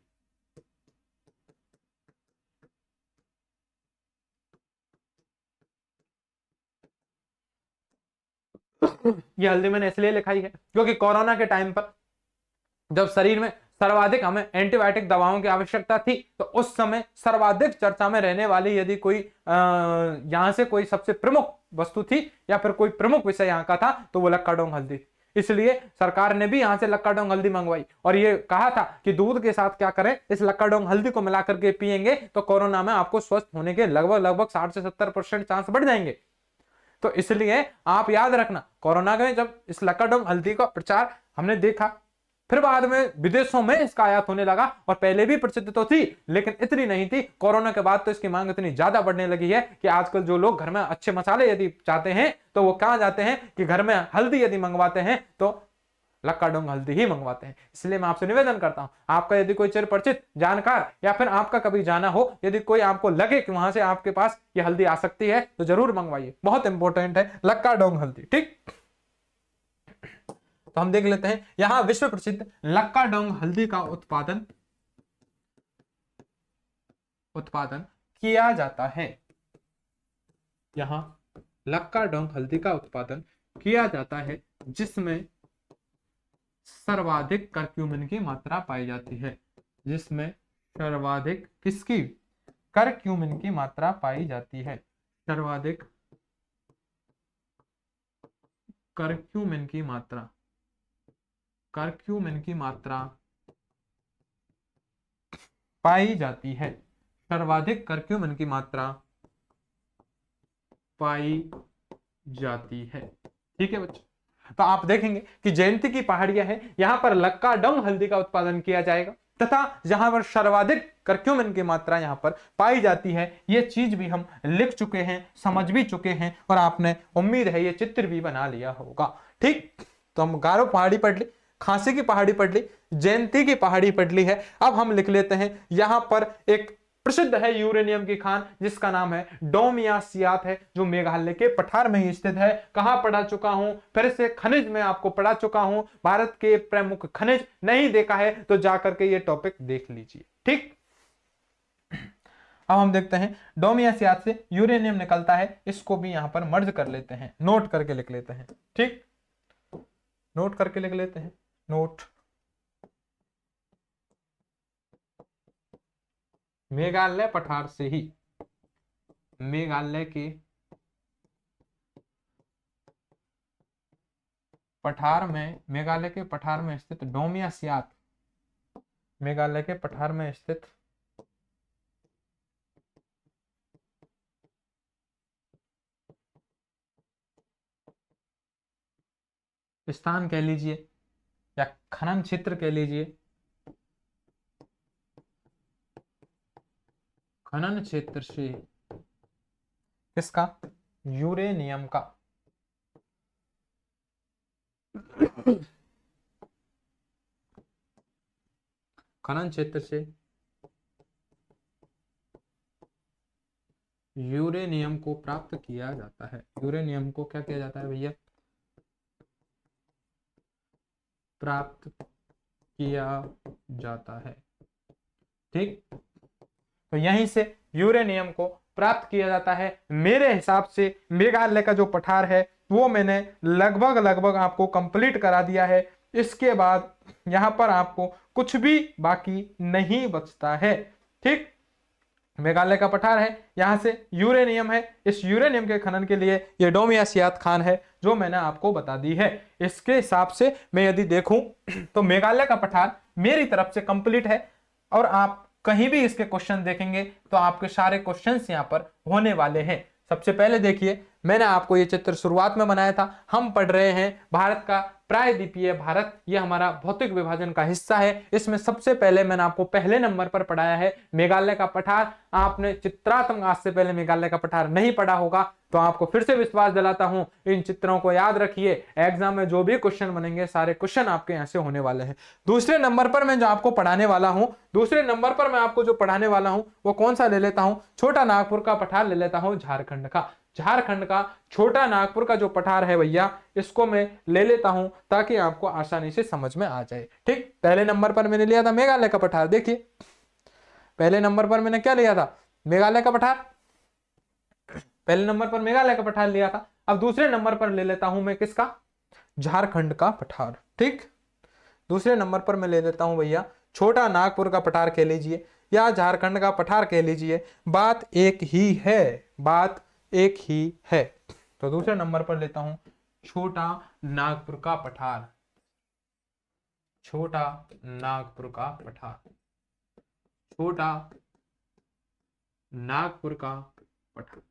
ये हल्दी मैंने इसलिए लिखाई है क्योंकि कोरोना के टाइम पर जब शरीर में सर्वाधिक हमें एंटीबायोटिक दवाओं की आवश्यकता थी, तो उस समय सर्वाधिक चर्चा में रहने वाली यदि कोई यहां से कोई सबसे प्रमुख वस्तु थी या फिर कोई प्रमुख विषय यहाँ का था, तो वो लक्काडोंग हल्दी। इसलिए सरकार ने भी यहां से लक्काडोंग हल्दी मंगवाई और ये कहा था कि दूध के साथ क्या करें, इस लक्काडोंग हल्दी को मिलाकर के पिएंगे तो कोरोना में आपको स्वस्थ होने के लगभग 60 से 70% चांस बढ़ जाएंगे। तो इसलिए आप याद रखना, कोरोना में जब इस लक्काडोंग हल्दी का प्रचार हमने देखा, फिर बाद में विदेशों में इसका आयात होने लगा, और पहले भी प्रसिद्ध तो थी लेकिन इतनी नहीं थी। कोरोना के बाद तो इसकी मांग इतनी ज्यादा बढ़ने लगी है कि आजकल जो लोग घर में अच्छे मसाले यदि चाहते हैं तो वो कहां जाते हैं कि घर में हल्दी यदि मंगवाते हैं तो लक्काडोंग हल्दी ही मंगवाते हैं। इसलिए मैं आपसे निवेदन करता हूं, आपका यदि कोई चिर परिचित जानकार या फिर आपका कभी जाना हो, यदि कोई आपको लगे कि वहां से आपके पास ये हल्दी आ सकती है तो जरूर मंगवाइए, बहुत इंपॉर्टेंट है लक्काडोंग हल्दी। ठीक, तो हम देख लेते हैं यहां विश्व प्रसिद्ध लक्काडोंग हल्दी का उत्पादन किया जाता है। यहां लक्काडोंग हल्दी का उत्पादन किया जाता है जिसमें सर्वाधिक करक्यूमिन की मात्रा पाई जाती है, जिसमें सर्वाधिक किसकी? करक्यूमिन की मात्रा पाई जाती है। सर्वाधिक करक्यूमिन की मात्रा कर्क्यूमिन की मात्रा पाई जाती है, सर्वाधिक कर्क्यूमिन की मात्रा पाई जाती है। ठीक है बच्चों, तो आप देखेंगे कि जयंती की पहाड़ियां है, यहां पर लक्का डंग हल्दी का उत्पादन किया जाएगा तथा जहां पर सर्वाधिक कर्क्यूमिन की मात्रा यहां पर पाई जाती है, यह चीज भी हम लिख चुके हैं, समझ भी चुके हैं और आपने उम्मीद है ये चित्र भी बना लिया होगा। ठीक, तो हम गारो पहाड़ी पढ़ ली, खांसी की पहाड़ी पढ़ ली, जयंती की पहाड़ी पढ़ ली है। अब हम लिख लेते हैं यहां पर एक प्रसिद्ध है यूरेनियम की खान जिसका नाम है डोमियासियात है, जो मेघालय के पठार में ही स्थित है। कहां पढ़ा चुका हूं, फिर से खनिज में आपको पढ़ा चुका हूं, भारत के प्रमुख खनिज नहीं देखा है तो जाकर के ये टॉपिक देख लीजिए। ठीक, अब हम देखते हैं डोमियासियात से यूरेनियम निकलता है, इसको भी यहां पर मर्ज कर लेते हैं, नोट करके लिख लेते हैं। ठीक, नोट करके लिख लेते हैं, नोट। मेघालय पठार से ही, मेघालय के पठार में, मेघालय के पठार में स्थित डोमियासियात, मेघालय के पठार में स्थित स्थान कह लीजिए या खनन क्षेत्र कह लीजिए, खनन क्षेत्र से किसका, यूरेनियम का खनन क्षेत्र से यूरेनियम को प्राप्त किया जाता है। यूरेनियम को क्या किया जाता है भैया, प्राप्त किया जाता है। ठीक, तो यहीं से यूरेनियम को प्राप्त किया जाता है। मेरे हिसाब से मेघालय का जो पठार है वो मैंने लगभग आपको कंप्लीट करा दिया है। इसके बाद यहां पर आपको कुछ भी बाकी नहीं बचता है। ठीक, मेघालय का पठार है, यहां से यूरेनियम है, इस यूरेनियम के खनन के लिए ये डोमियासियात खान है जो मैंने आपको बता दी है। इसके हिसाब से मैं यदि देखूं तो मेघालय का पठार मेरी तरफ से कंप्लीट है और आप कहीं भी इसके क्वेश्चन देखेंगे तो आपके सारे क्वेश्चंस यहां पर होने वाले हैं। सबसे पहले देखिए, मैंने आपको ये चित्र शुरुआत में बनाया था। हम पढ़ रहे हैं भारत का प्रायद्वीपीय भारत, ये हमारा भौतिक विभाजन का हिस्सा है। इसमें सबसे पहले मैंने आपको पहले नंबर पर पढ़ाया है मेघालय का पठार। आपने चित्रात्मक आज से पहले मेघालय का पठार नहीं पढ़ा होगा तो आपको फिर से विश्वास दिलाता हूं, इन चित्रों को याद रखिए। एग्जाम में जो भी क्वेश्चन बनेंगे सारे क्वेश्चन आपके यहां से होने वाले हैं। दूसरे नंबर पर मैं जो आपको पढ़ाने वाला हूं, दूसरे नंबर पर मैं आपको जो पढ़ाने वाला हूं वो कौन सा ले लेता हूं, छोटा नागपुर का पठार ले लेता हूं, झारखंड का। झारखंड का छोटा नागपुर का जो पठार है भैया, इसको मैं ले लेता हूं ताकि आपको आसानी से समझ में आ जाए। ठीक, पहले नंबर पर मैंने लिया था मेघालय का पठार। देखिए पहले नंबर पर मैंने क्या लिया था, मेघालय का पठार। पहले नंबर पर मेघालय का पठार लिया था। अब दूसरे नंबर पर ले लेता हूं मैं किसका, झारखंड का पठार। ठीक, दूसरे नंबर पर मैं ले लेता हूं भैया छोटा नागपुर का पठार कह लीजिए या झारखंड का पठार कह लीजिए, बात एक ही है, बात एक ही है। तो दूसरे नंबर पर लेता हूं छोटा नागपुर का पठार, छोटा नागपुर का पठार, छोटा नागपुर का पठार।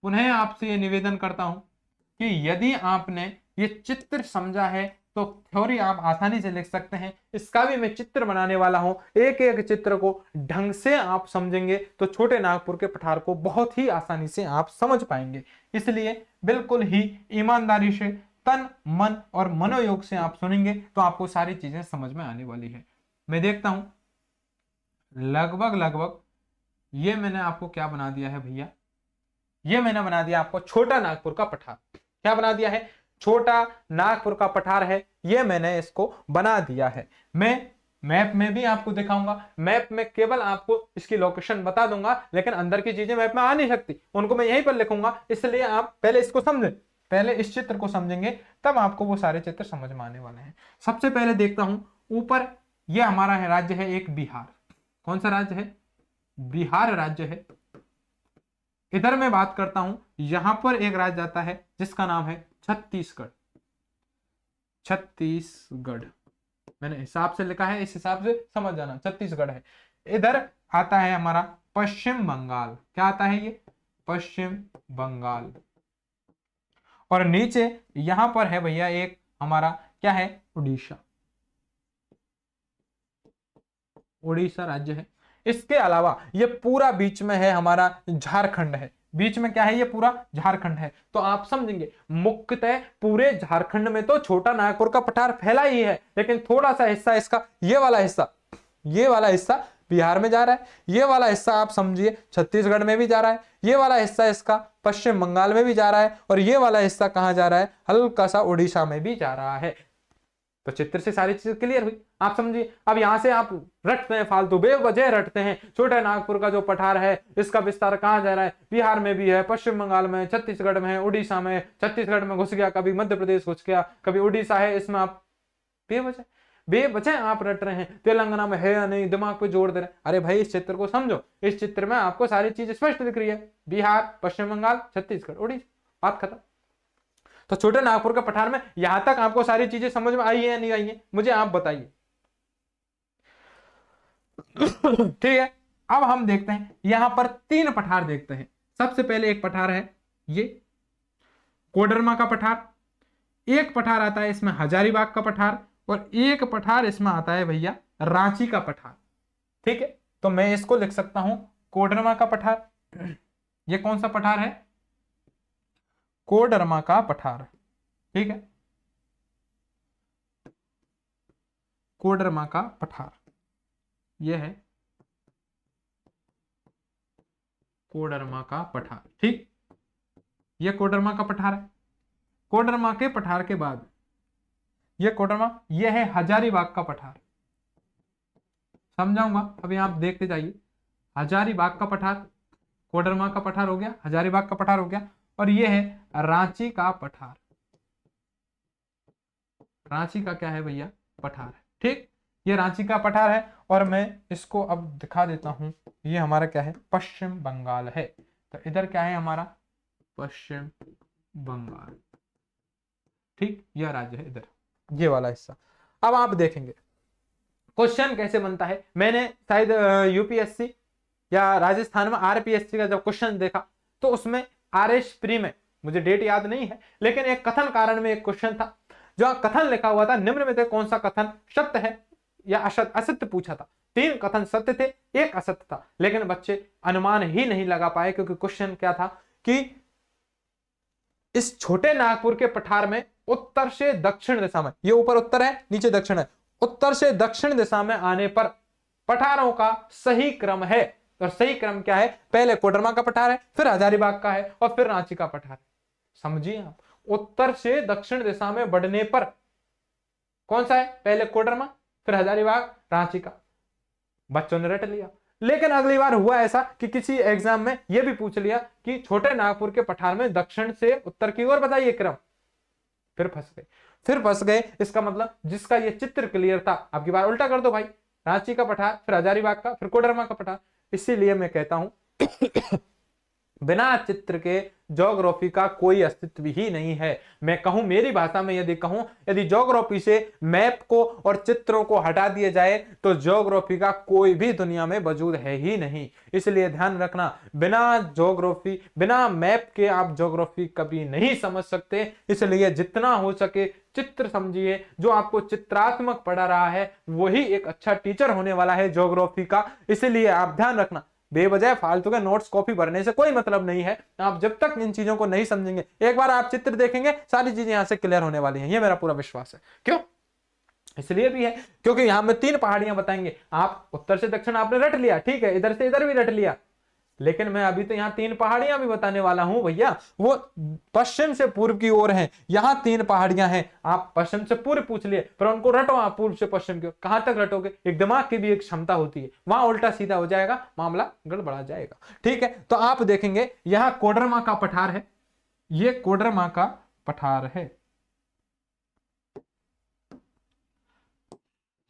पुनः आपसे ये निवेदन करता हूं कि यदि आपने ये चित्र समझा है तो थ्योरी आप आसानी से लिख सकते हैं। इसका भी मैं चित्र बनाने वाला हूं, एक एक चित्र को ढंग से आप समझेंगे तो छोटे नागपुर के पठार को बहुत ही आसानी से आप समझ पाएंगे। इसलिए बिल्कुल ही ईमानदारी से, तन मन और मनोयोग से आप सुनेंगे तो आपको सारी चीजें समझ में आने वाली है। मैं देखता हूं लगभग ये मैंने आपको क्या बना दिया है भैया, ये मैंने बना दिया आपको छोटा नागपुर का पठार। क्या बना दिया है, छोटा नागपुर का पठार है, ये मैंने इसको बना दिया है। मैं मैप में भी आपको दिखाऊंगा, मैप में केवल आपको इसकी लोकेशन बता दूंगा लेकिन अंदर की चीजें मैप में आ नहीं सकती, उनको मैं यहीं पर लिखूंगा। इसलिए आप पहले इसको समझें, पहले इस चित्र को समझेंगे तब आपको वो सारे चित्र समझ में आने वाले हैं। सबसे पहले देखता हूं ऊपर, ये हमारा है राज्य है एक बिहार। कौन सा राज्य है, बिहार राज्य है। इधर मैं बात करता हूं, यहां पर एक राज्य आता है जिसका नाम है छत्तीसगढ़। छत्तीसगढ़, मैंने हिसाब से लिखा है, इस हिसाब से समझ जाना, छत्तीसगढ़ है। इधर आता है हमारा पश्चिम बंगाल, क्या आता है ये, पश्चिम बंगाल। और नीचे यहां पर है भैया एक हमारा क्या है, उड़ीसा, उड़ीसा राज्य है। इसके अलावा ये पूरा बीच में है हमारा झारखंड है, बीच में क्या है, ये पूरा झारखंड है। तो आप समझेंगे मुख्यतः पूरे झारखंड में तो छोटा नागपुर का पठार फैला ही है, लेकिन थोड़ा सा हिस्सा इसका, ये वाला हिस्सा बिहार में जा रहा है, ये वाला हिस्सा आप समझिए छत्तीसगढ़ में भी जा रहा है, ये वाला हिस्सा इसका पश्चिम बंगाल में भी जा रहा है, और ये वाला हिस्सा कहां जा रहा है, हल्का सा उड़ीसा में भी जा रहा है। तो चित्र से सारी चीज क्लियर हुई, आप समझिए। अब यहां से आप रटते हैं फालतू, बेवजह रटते हैं, छोटे नागपुर का जो पठार है इसका विस्तार कहां जा रहा है, बिहार में भी है, पश्चिम बंगाल में, छत्तीसगढ़ में है, उड़ीसा में, छत्तीसगढ़ में घुस गया, कभी मध्य प्रदेश घुस गया, कभी उड़ीसा है, इसमें आप बेवजह आप रट रहे हैं, तेलंगाना में है या नहीं, दिमाग पे जोर दे रहे हैं। अरे भाई इस चित्र को समझो, इस चित्र में आपको सारी चीज स्पष्ट दिख रही है, बिहार, पश्चिम बंगाल, छत्तीसगढ़, उड़ीसा, बात खत्म। तो छोटे नागपुर के पठार में यहां तक आपको सारी चीजें समझ में आई है या नहीं आई है, मुझे आप बताइए। ठीक है, अब हम देखते हैं यहां पर 3 पठार देखते हैं। सबसे पहले एक पठार है ये कोडरमा का पठार, एक पठार आता है इसमें हजारीबाग का पठार, और एक पठार इसमें आता है भैया रांची का पठार। ठीक है, तो मैं इसको लिख सकता हूं कोडरमा का पठार। ये कौन सा पठार है, कोडरमा का पठार। ठीक है, कोडरमा का पठार, यह है कोडरमा का पठार। ठीक, यह कोडरमा का पठार है। कोडरमा के पठार के बाद यह कोडरमा, यह है हजारीबाग का पठार। समझाऊंगा, अभी आप देखते जाइए। हजारीबाग का पठार, कोडरमा का पठार हो गया, हजारीबाग का पठार हो गया, और यह है रांची का पठार। रांची का क्या है भैया, पठार है। ठीक, ये रांची का पठार है, और मैं इसको अब दिखा देता हूं, ये हमारा क्या है, पश्चिम बंगाल है। तो इधर क्या है हमारा, पश्चिम बंगाल। ठीक, यह राज्य है इधर, ये वाला हिस्सा। अब आप देखेंगे क्वेश्चन कैसे बनता है। मैंने शायद यूपीएससी या राजस्थान में आरपीएससी का जब क्वेश्चन देखा, तो उसमें आरएस प्री में, मुझे डेट याद नहीं है, लेकिन एक कथन कारण में एक क्वेश्चन था, जो कथन लिखा हुआ था, निम्न में से कौन सा कथन सत्य है या असत्य पूछा था। 3 कथन सत्य थे, 1 असत्य था, लेकिन बच्चे अनुमान ही नहीं लगा पाए, क्योंकि क्वेश्चन क्या था कि इस छोटे नागपुर के पठार में उत्तर से दक्षिण दिशा में, ये ऊपर उत्तर है नीचे दक्षिण है, उत्तर से दक्षिण दिशा में आने पर पठारों का सही क्रम है। और सही क्रम क्या है, पहले कोडरमा का पठार है, फिर हजारीबाग का है, और फिर रांची का पठार है। समझिए आप, उत्तर से दक्षिण दिशा में बढ़ने पर कौन सा है, पहले कोडरमा, फिर हजारीबाग, रांची का। बच्चों ने रट लिया। लेकिन अगली बार हुआ ऐसा कि किसी एग्जाम में यह भी पूछ लिया कि छोटे नागपुर के पठार में दक्षिण से उत्तर की ओर बताइए क्रम, फिर फंस गए। इसका मतलब जिसका ये चित्र क्लियर था, अब की बार उल्टा कर दो भाई, रांची का पठार, फिर हजारीबाग का, फिर कोडरमा का पठार। इसीलिए मैं कहता हूं बिना चित्र के ज्योग्राफी का कोई अस्तित्व ही नहीं है। मैं कहूं, मेरी भाषा में यदि कहूं, यदि ज्योग्राफी से मैप को और चित्रों को हटा दिया जाए तो ज्योग्राफी का कोई भी दुनिया में वजूद है ही नहीं। इसलिए ध्यान रखना, बिना ज्योग्राफी, बिना मैप के आप ज्योग्राफी कभी नहीं समझ सकते। इसलिए जितना हो सके चित्र समझिए। जो आपको चित्रात्मक पढ़ा रहा है वही एक अच्छा टीचर होने वाला है ज्योग्राफी का। इसलिए आप ध्यान रखना, बेवजह फालतू के नोट्स कॉपी भरने से कोई मतलब नहीं है। आप जब तक इन चीजों को नहीं समझेंगे, एक बार आप चित्र देखेंगे, सारी चीजें यहां से क्लियर होने वाली हैं, ये मेरा पूरा विश्वास है। क्यों? इसलिए भी है क्योंकि यहां में 3 पहाड़ियां बताएंगे। आप उत्तर से दक्षिण आपने रट लिया, ठीक है, इधर से इधर भी रट लिया, लेकिन मैं अभी तो यहां 3 पहाड़ियां भी बताने वाला हूं भैया। वो पश्चिम से पूर्व की ओर हैं, यहां 3 पहाड़ियां हैं। आप पश्चिम से पूर्व पूछ लिए, पर उनको रटो आप पूर्व से पश्चिम की ओर। कहां तक रटोगे? एक दिमाग की भी एक क्षमता होती है, वहां उल्टा सीधा हो जाएगा, मामला गड़बड़ा जाएगा। ठीक है, तो आप देखेंगे यहां कोडरमा का पठार है, ये कोडरमा का पठार है,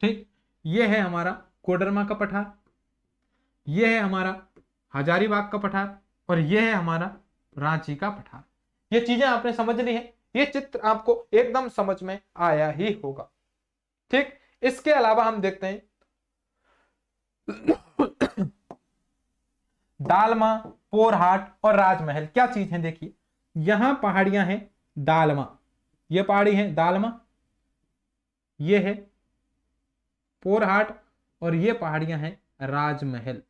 ठीक, ये है हमारा कोडरमा का पठार, ये है हमारा हजारीबाग का पठार, और यह है हमारा रांची का पठार। ये चीजें आपने समझ ली है। ये चित्र आपको एकदम समझ में आया ही होगा। ठीक, इसके अलावा हम देखते हैं दालमा, पोरहाट और राजमहल क्या चीज है। देखिए यहां पहाड़ियां हैं दालमा, ये पहाड़ी है दालमा, ये है पोरहाट और ये पहाड़ियां हैं राजमहल।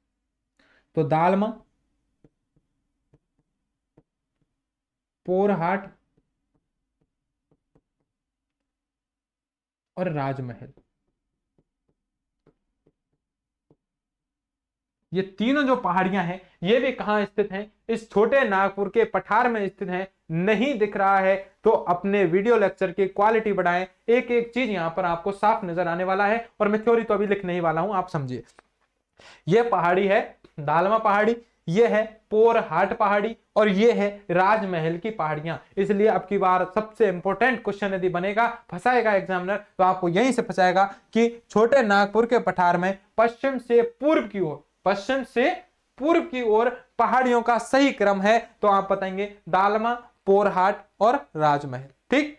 तो दालमा, पोरहाट और राजमहल, ये तीनों जो पहाड़ियां हैं ये भी कहां स्थित हैं, इस छोटे नागपुर के पठार में स्थित हैं। नहीं दिख रहा है तो अपने वीडियो लेक्चर की क्वालिटी बढ़ाएं, एक एक चीज यहां पर आपको साफ नजर आने वाला है। और मैं थ्योरी तो अभी लिखने ही वाला हूं, आप समझिए। ये पहाड़ी है दालमा पहाड़ी, ये है पोरहाट पहाड़ी और ये है राजमहल की पहाड़ियां। इसलिए अब की बार सबसे इंपॉर्टेंट क्वेश्चन यदि बनेगा, फंसाएगा एग्जामिनर, तो आपको यहीं से फंसाएगा कि छोटे नागपुर के पठार में पश्चिम से पूर्व की ओर, पश्चिम से पूर्व की ओर पहाड़ियों का सही क्रम है। तो आप बताएंगे दालमा, पोरहाट और राजमहल। ठीक,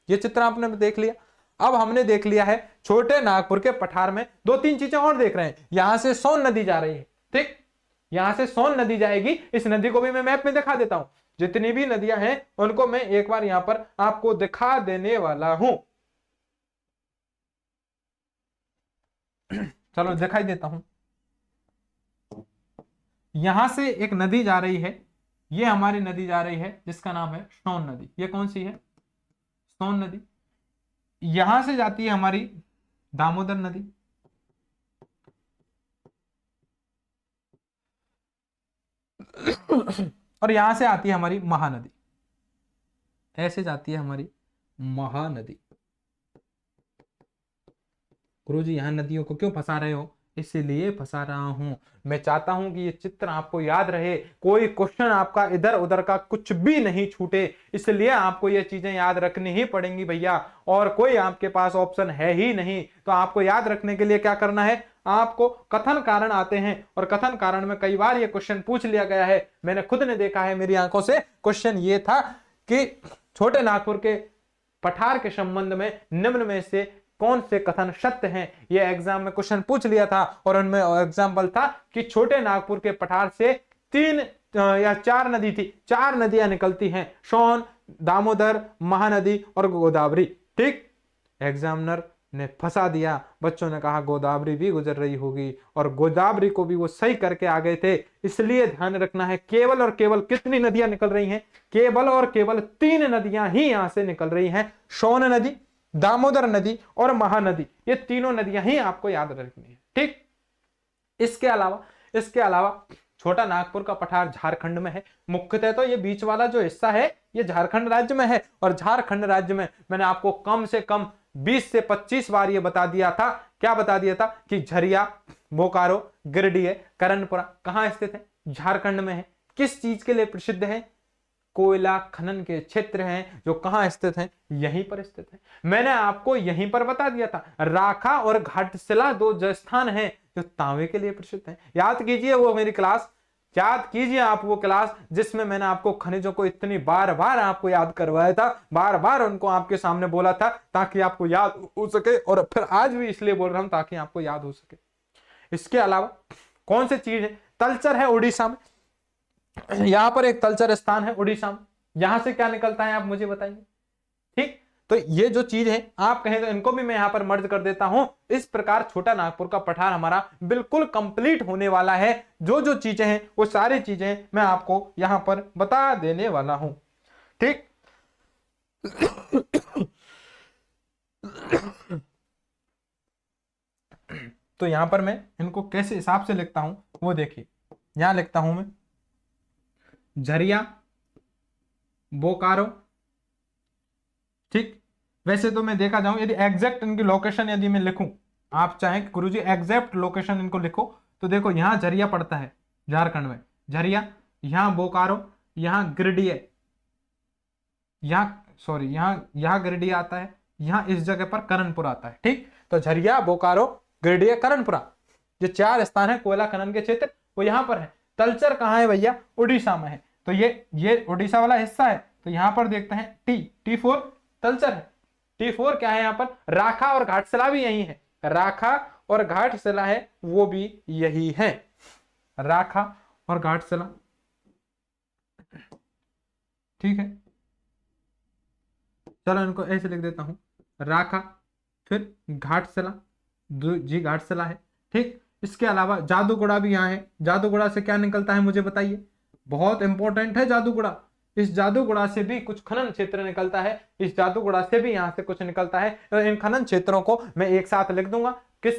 ये चित्र आपने देख लिया। अब हमने देख लिया है छोटे नागपुर के पठार में दो तीन चीजें और देख रहे हैं। यहां से सोन नदी जा रही है, ठीक, यहां से सोन नदी जाएगी। इस नदी को भी मैं मैप में दिखा देता हूं, जितनी भी नदियां हैं उनको मैं एक बार यहां पर आपको दिखा देने वाला हूं। चलो दिखाई देता हूं। यहां से एक नदी जा रही है, ये हमारी नदी जा रही है जिसका नाम है सोन नदी। ये कौन सी है? सोन नदी। यहां से जाती है हमारी दामोदर नदी, और यहां से आती है हमारी महानदी। ऐसे जाती है हमारी महानदी। गुरुजी यहां नदियों को क्यों फंसा रहे हो? इसलिए फंसा रहा हूं, मैं चाहता हूं कि ये चित्र आपको याद रहे, कोई क्वेश्चन आपका इधर उधर का कुछ भी नहीं छूटे। इसलिए आपको ये चीजें याद रखनी ही पड़ेंगी भैया, और कोई आपके पास ऑप्शन है ही नहीं। तो आपको याद रखने के लिए क्या करना है, आपको कथन कारण आते हैं, और कथन कारण में कई बार ये क्वेश्चन पूछ लिया गया है, मैंने खुद ने देखा है मेरी आंखों से। क्वेश्चन ये था कि छोटे नागपुर के पठार के संबंध में निम्न में से कौन से कथन सत्य हैं। ये एग्जाम में क्वेश्चन पूछ लिया था, और उनमें एग्जाम्पल था कि छोटे नागपुर के पठार से 3 या 4 नदी थी, 4 नदियां निकलती हैं, सोन, दामोदर, महानदी और गोदावरी। ठीक, एग्जामिनर ने फंसा दिया, बच्चों ने कहा गोदावरी भी गुजर रही होगी, और गोदावरी को भी वो सही करके आ गए थे। इसलिए ध्यान रखना है, केवल और केवल कितनी नदियां निकल रही हैं? केवल और केवल 3 नदियां ही यहां से निकल रही हैं, सोन नदी, दामोदर नदी और महानदी। ये तीनों नदियां ही आपको याद रखनी है। ठीक, इसके अलावा छोटा नागपुर का पठार झारखंड में है। मुख्यतः तो ये बीच वाला जो हिस्सा है ये झारखंड राज्य में है, और झारखंड राज्य में मैंने आपको कम से कम 20 से 25 बार ये बता दिया था। क्या बता दिया था? कि झरिया, बोकारो, गिरिडीह, करणपुरा कहां स्थित है? झारखंड में है। किस चीज के लिए प्रसिद्ध है? कोयला खनन के क्षेत्र हैं, जो कहां स्थित हैं? यहीं पर स्थित हैं। मैंने आपको यहीं पर बता दिया था, राखा और घाटशिला 2 जो स्थान हैं जो तांबे के लिए प्रसिद्ध हैं। याद कीजिए वो मेरी क्लास, याद कीजिए आप वो क्लास जिसमें मैंने आपको खनिजों को इतनी बार बार आपको याद करवाया था, बार बार उनको आपके सामने बोला था ताकि आपको याद हो सके, और फिर आज भी इसलिए बोल रहा हूं ताकि आपको याद हो सके। इसके अलावा कौन सी चीज है? तलचर है उड़ीसा में, यहां पर एक तलचर स्थान है उड़ीसा में। यहां से क्या निकलता है आप मुझे बताइए। ठीक, तो ये जो चीज है आप कहें तो इनको भी मैं यहां पर मर्ज कर देता हूं। इस प्रकार छोटा नागपुर का पठार हमारा बिल्कुल कंप्लीट होने वाला है। जो जो चीजें हैं वो सारी चीजें मैं आपको यहां पर बता देने वाला हूं। ठीक, तो यहां पर मैं इनको कैसे हिसाब से लिखता हूं वो देखिए। यहां लिखता हूं मैं झरिया, बोकारो। ठीक, वैसे तो मैं देखा जाऊं यदि एग्जैक्ट इनकी लोकेशन यदि मैं लिखूं, आप चाहें गुरुजी एग्जैक्ट लोकेशन इनको लिखो, तो देखो यहां झरिया पड़ता है झारखंड में, झरिया, यहां बोकारो, यहां गिरिडीह, यहां गिरिडीह आता है, यहां इस जगह पर करणपुर आता है। ठीक, तो झरिया, बोकारो, गिरिडीह, करणपुरा, ये 4 स्थान है कोयला खनन के क्षेत्र, वो यहां पर है। तलचर कहां है भैया? उड़ीसा में है। तो ये उड़ीसा वाला हिस्सा है, तो यहां पर देखते हैं टी फोर तलचर है। T4 क्या है यहाँ पर, राखा और घाटशिला भी यही है, राखा और घाटशिला है वो भी यही है, राखा और घाटशिला। ठीक है, चलो इनको ऐसे लिख देता हूं, राखा फिर घाटशिला, जी घाटशिला है। ठीक, इसके अलावा जादूगोड़ा भी यहाँ है। जादूगोड़ा से क्या निकलता है मुझे बताइए, बहुत इंपॉर्टेंट है जादूगोड़ा। इस जादूगोड़ा से भी कुछ खनन क्षेत्र निकलता है, इस जादूगोड़ा से भी यहाँ से कुछ निकलता है। तो इन खनन क्षेत्रों को मैं एक साथ लिख दूंगा, किस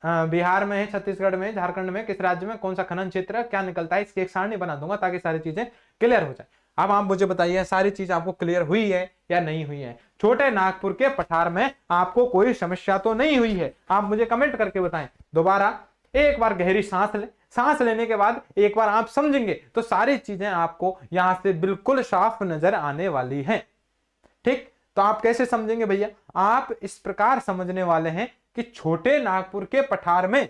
बिहार में है, छत्तीसगढ़ में, झारखंड में, किस राज्य में कौन सा खनन क्षेत्र है, क्या निकलता है, इसकी एक सारणी बना दूंगा ताकि सारी चीजें क्लियर हो जाए। अब आप मुझे बताइए सारी चीज आपको क्लियर हुई है या नहीं हुई है। छोटे नागपुर के पठार में आपको कोई समस्या तो नहीं हुई है, आप मुझे कमेंट करके बताएं। दोबारा एक बार गहरी सांस लें, सांस लेने के बाद एक बार आप समझेंगे तो सारी चीजें आपको यहां से बिल्कुल साफ नजर आने वाली हैं। ठीक, तो आप कैसे समझेंगे भैया, आप इस प्रकार समझने वाले हैं कि छोटे नागपुर के पठार में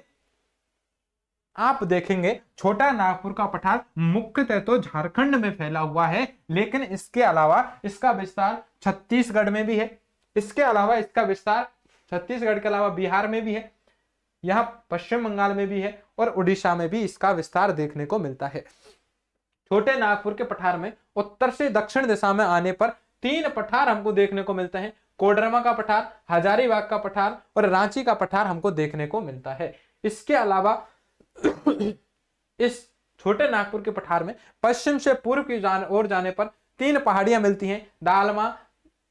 आप देखेंगे, छोटा नागपुर का पठार मुख्यतः तो झारखंड में फैला हुआ है, लेकिन इसके अलावा इसका विस्तार छत्तीसगढ़ में भी है, इसके अलावा इसका विस्तार छत्तीसगढ़ के अलावा बिहार में भी है, यहां पश्चिम बंगाल में भी है और उड़ीसा में भी इसका विस्तार देखने को मिलता है। छोटे नागपुर के पठार में उत्तर से दक्षिण दिशा में आने पर 3 पठार हमको देखने को मिलते हैं, कोडरमा का पठार, हजारीबाग का पठार और रांची का पठार हमको देखने को मिलता है। इसके अलावा इस छोटे नागपुर के पठार में पश्चिम से पूर्व की ओर जाने पर 3 पहाड़ियां मिलती हैं, दालमा,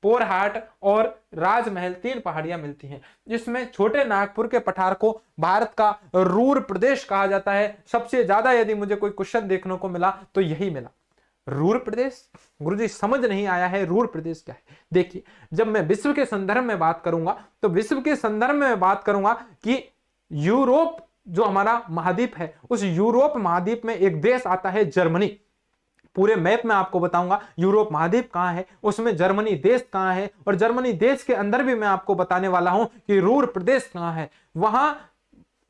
पोरहाट और राजमहल, 3 पहाड़ियां मिलती हैं। जिसमें छोटे नागपुर के पठार को भारत का रूर प्रदेश कहा जाता है। सबसे ज्यादा यदि मुझे कोई क्वेश्चन देखने को मिला तो यही मिला, रूर प्रदेश। गुरुजी समझ नहीं आया है रूर प्रदेश क्या है। देखिए, जब मैं विश्व के संदर्भ में बात करूंगा तो विश्व के संदर्भ में बात करूंगा कि यूरोप जो हमारा महाद्वीप है, उस यूरोप महाद्वीप में एक देश आता है जर्मनी। पूरे मैप में आपको बताऊंगा यूरोप महाद्वीप कहां है, उसमें जर्मनी देश कहां है, और जर्मनी देश के अंदर भी मैं आपको बताने वाला हूं कि रूर प्रदेश कहां है। वहां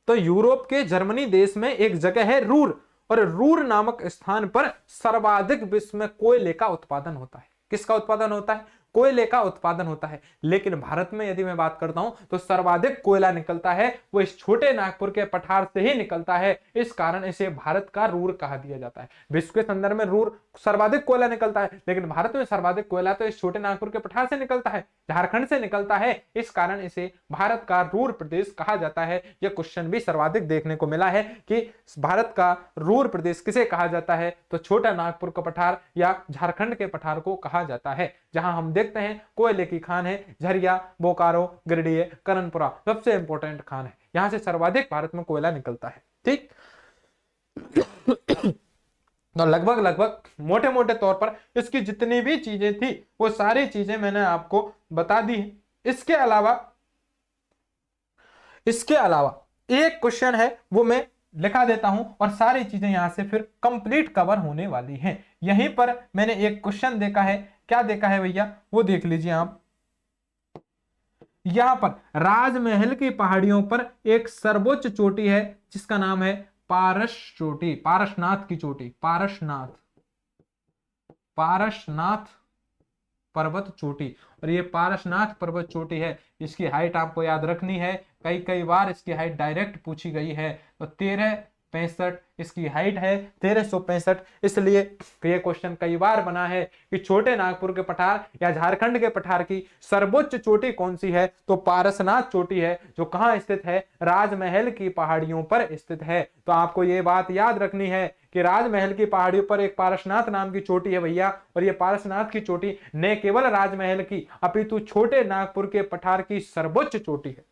तो यूरोप के जर्मनी देश में एक जगह है रूर, और रूर नामक स्थान पर सर्वाधिक विश्व में कोयले का उत्पादन होता है। किसका उत्पादन होता है? कोयले का उत्पादन होता है। लेकिन भारत में यदि मैं बात करता हूं तो सर्वाधिक कोयला निकलता है वो इस छोटे नागपुर के पठार से ही निकलता है। इस कारण इसे भारत का रूर कहा दिया जाता है। विश्व के संदर्भ में रूर सर्वाधिक कोयला निकलता है, लेकिन भारत में सर्वाधिक कोयला तो इस छोटे नागपुर के पठार से निकलता है, झारखंड से निकलता है। इस कारण इसे भारत का रूर प्रदेश कहा जाता है। यह क्वेश्चन भी सर्वाधिक देखने को मिला है कि भारत का रूर प्रदेश किसे कहा जाता है, तो छोटा नागपुर का पठार या झारखंड के पठार को कहा जाता है। जहां हम देखते हैं कोयले की खान है झरिया, बोकारो, गिरिडीह, करणपुरा सबसे इंपॉर्टेंट खान है, यहां से सर्वाधिक भारत में कोयला निकलता है। ठीक, तो लगभग मोटे मोटे तौर पर इसकी जितनी भी चीजें थी वो सारी चीजें मैंने आपको बता दी है। इसके अलावा एक क्वेश्चन है वो मैं लिखा देता हूं और सारी चीजें यहां से फिर कंप्लीट कवर होने वाली हैं। यहीं पर मैंने एक क्वेश्चन देखा है, क्या देखा है भैया वो देख लीजिए आप। यहां पर राजमहल की पहाड़ियों पर एक सर्वोच्च चोटी है जिसका नाम है पारस चोटी, पारसनाथ की चोटी, पारसनाथ पर्वत चोटी। और ये पारसनाथ पर्वत चोटी है, इसकी हाइट आपको याद रखनी है, कई बार इसकी हाइट डायरेक्ट पूछी गई है। तो 1365 इसकी हाइट है, 1365। इसलिए ये क्वेश्चन कई बार बना है कि छोटे नागपुर के पठार या झारखंड के पठार की सर्वोच्च चोटी कौन सी है, तो पारसनाथ चोटी है, जो कहां स्थित है? राजमहल की पहाड़ियों पर स्थित है। तो आपको ये बात याद रखनी है कि राजमहल की पहाड़ियों पर एक पारसनाथ नाम की चोटी है भैया, और ये पारसनाथ की चोटी न केवल राजमहल की अपितु छोटे नागपुर के पठार की सर्वोच्च चोटी है।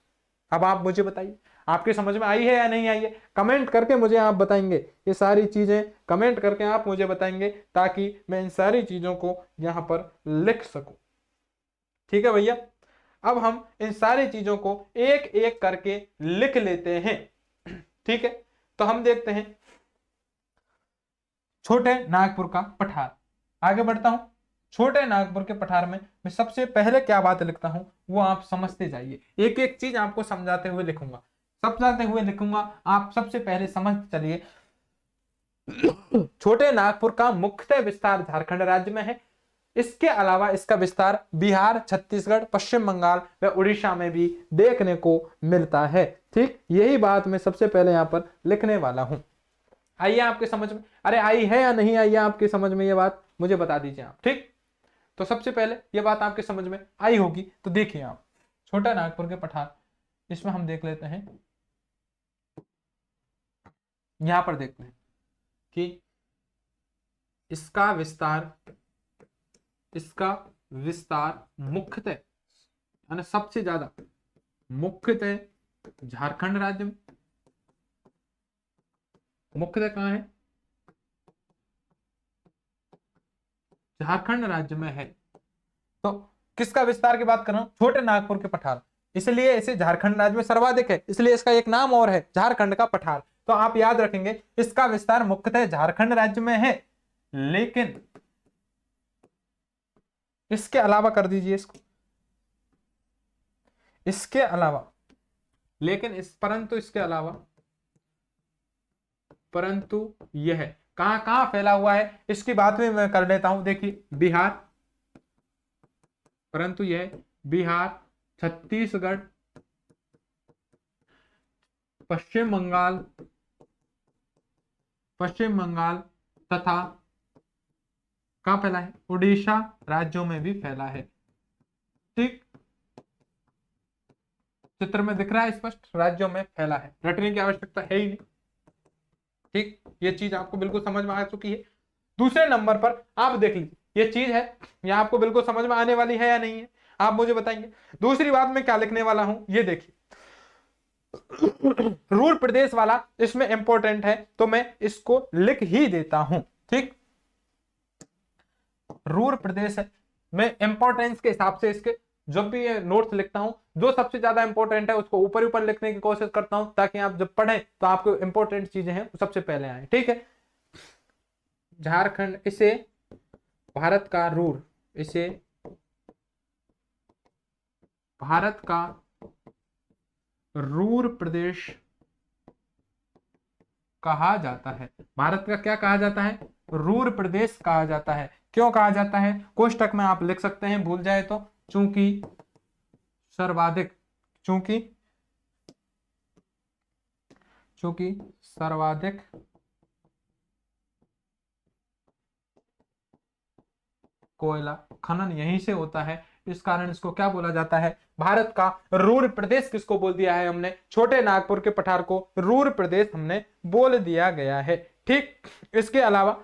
अब आप मुझे बताइए आपके समझ में आई है या नहीं आई है? कमेंट करके मुझे आप बताएंगे, ये सारी चीजें कमेंट करके आप मुझे बताएंगे ताकि मैं इन सारी चीजों को यहां पर लिख सकूं। ठीक है भैया, अब हम इन सारी चीजों को एक एक करके लिख लेते हैं। ठीक है, तो हम देखते हैं छोटे नागपुर का पठार। आगे बढ़ता हूं। छोटे नागपुर के पठार में मैं सबसे पहले क्या बात लिखता हूं वो आप समझते जाइए, एक एक चीज आपको समझाते हुए लिखूंगा, आप सबसे पहले समझ चलिए। छोटे नागपुर का मुख्य विस्तार झारखंड राज्य में है। इसके अलावा इसका विस्तार बिहार, छत्तीसगढ़, पश्चिम बंगाल व उड़ीसा में भी देखने को मिलता है। ठीक, यही बात मैं सबसे पहले यहां पर लिखने वाला हूं। आइए आपके समझ में, अरे आई है या नहीं आई आपके समझ में ये बात मुझे बता दीजिए आप। ठीक, तो सबसे पहले ये बात आपके समझ में आई होगी। तो देखिए आप, छोटा नागपुर के पठार, इसमें हम देख लेते हैं, यहां पर देखते हैं कि इसका विस्तार मुख्यतः यानी सबसे ज्यादा मुख्यतः झारखंड राज्य में, मुख्यतः कहां है, झारखंड राज्य में है। तो किसका विस्तार की बात कर रहा हूं, छोटे नागपुर के पठार, इसलिए इसे झारखंड राज्य में सर्वाधिक है, इसलिए इसका एक नाम और है झारखंड का पठार। तो आप याद रखेंगे इसका विस्तार मुख्यतः झारखंड राज्य में है, लेकिन इसके अलावा कर दीजिए इसको, इसके अलावा, लेकिन परंतु इसके अलावा, परंतु यह कहां कहां फैला हुआ है इसकी बात भी मैं कर लेता हूं। देखिए बिहार, परंतु यह बिहार, छत्तीसगढ़, पश्चिम बंगाल तथा कहां फैला है, उड़ीसा राज्यों में भी फैला है। ठीक, चित्र में दिख रहा है स्पष्ट, राज्यों में फैला है, रटने की आवश्यकता है ही नहीं। ठीक, ये चीज आपको बिल्कुल समझ में आ चुकी है। दूसरे नंबर पर आप देख लीजिए, ये चीज है ये आपको बिल्कुल समझ में आने वाली है या नहीं है, आप मुझे बताएंगे। दूसरी बात मैं क्या लिखने वाला हूं, ये देखिए रूर प्रदेश वाला इसमें इंपॉर्टेंट है, तो मैं इसको लिख ही देता हूं। ठीक, रूर प्रदेश है, मैं इंपॉर्टेंस के हिसाब से इसके जब भी ये नोट्स लिखता हूं, जो सबसे ज्यादा इंपॉर्टेंट है उसको ऊपर ऊपर लिखने की कोशिश करता हूं, ताकि आप जब पढ़ें तो आपको इंपॉर्टेंट चीजें हैं वो सबसे पहले आए। ठीक है, झारखंड, इसे भारत का रूर, इसे भारत का रूर प्रदेश कहा जाता है। भारत का क्या कहा जाता है, रूर प्रदेश कहा जाता है। क्यों कहा जाता है, कोष्टक में आप लिख सकते हैं भूल जाए तो, चूंकि सर्वाधिक कोयला खनन यहीं से होता है, इस कारण इसको क्या बोला जाता है, भारत का रूर प्रदेश। किसको बोल दिया है हमने, छोटे नागपुर के पठार को रूर प्रदेश हमने बोल दिया गया है। ठीक, इसके अलावा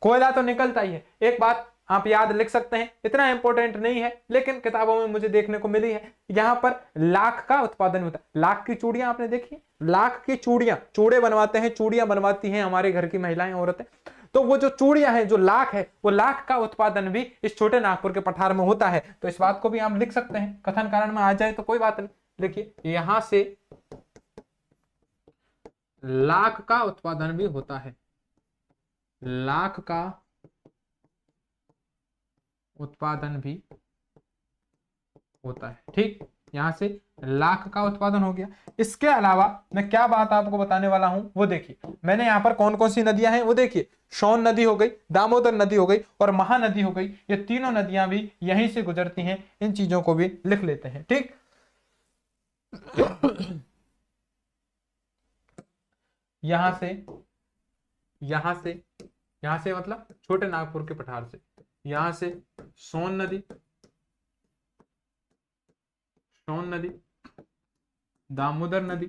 कोयला तो निकलता ही है, एक बात आप याद लिख सकते हैं, इतना इंपॉर्टेंट नहीं है लेकिन किताबों में मुझे देखने को मिली है, यहां पर लाख का उत्पादन होता है। लाख की चूड़ियां आपने देखी, लाख की चूड़ियां, चूड़े बनवाते हैं, चूड़ियां बनवाती हैं हमारे घर की महिलाएं, औरतें, तो वो जो चूड़ियां हैं, जो लाख है, वो लाख का उत्पादन भी इस छोटे नागपुर के पठार में होता है। तो इस बात को भी आप लिख सकते हैं, कथन कारण में आ जाए तो कोई बात नहीं। देखिए यहां से लाख का उत्पादन भी होता है, लाख का उत्पादन भी होता है। ठीक, यहां से लाख का उत्पादन हो गया। इसके अलावा मैं क्या बात आपको बताने वाला हूं वो देखिए, मैंने यहां पर कौन कौन सी नदियां हैं वो देखिए, सोन नदी हो गई, दामोदर नदी हो गई और महानदी हो गई, ये तीनों नदियां भी यहीं से गुजरती हैं, इन चीजों को भी लिख लेते हैं। ठीक, यहां से मतलब छोटे नागपुर के पठार से, यहां से सोन नदी, दामोदर नदी,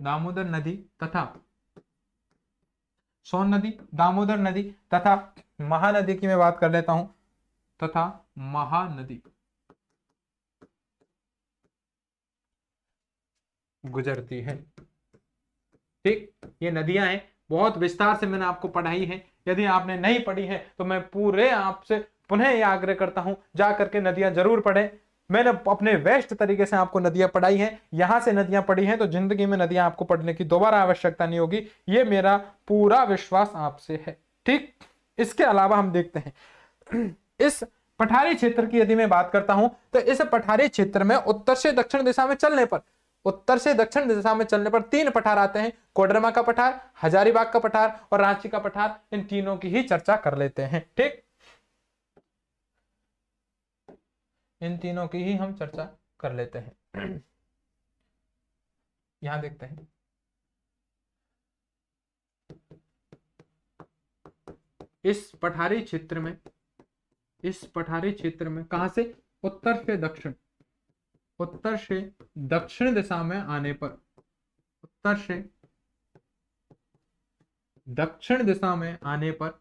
दामोदर नदी तथा सोन नदी, दामोदर नदी तथा महानदी की मैं बात कर लेता हूं, तथा महानदी गुजरती है। ठीक, ये नदियां हैं, बहुत विस्तार से मैंने आपको पढ़ाई है, यदि आपने नहीं पढ़ी है तो मैं पूरे आपसे पुनः यह आग्रह करता हूं जा करके नदियां जरूर पढ़ें। मैंने अपने बेस्ट तरीके से आपको नदियां पढ़ाई हैं, यहां से नदियां पढ़ी हैं, तो जिंदगी में नदियां आपको पढ़ने की दोबारा आवश्यकता नहीं होगी, ये मेरा पूरा विश्वास आपसे है। ठीक, इसके अलावा हम देखते हैं इस पठारी क्षेत्र की यदि मैं बात करता हूं, तो इस पठारी क्षेत्र में उत्तर से दक्षिण दिशा में चलने पर उत्तर से दक्षिण दिशा में चलने पर 3 पठार आते हैं, कोडरमा का पठार, हजारीबाग का पठार और रांची का पठार। इन तीनों की ही चर्चा कर लेते हैं। ठीक, इन तीनों की ही हम चर्चा कर लेते हैं। यहां देखते हैं, इस पठारी क्षेत्र में, इस पठारी क्षेत्र में कहां से, उत्तर से दक्षिण, उत्तर से दक्षिण दिशा में आने पर, उत्तर से दक्षिण दिशा में आने पर,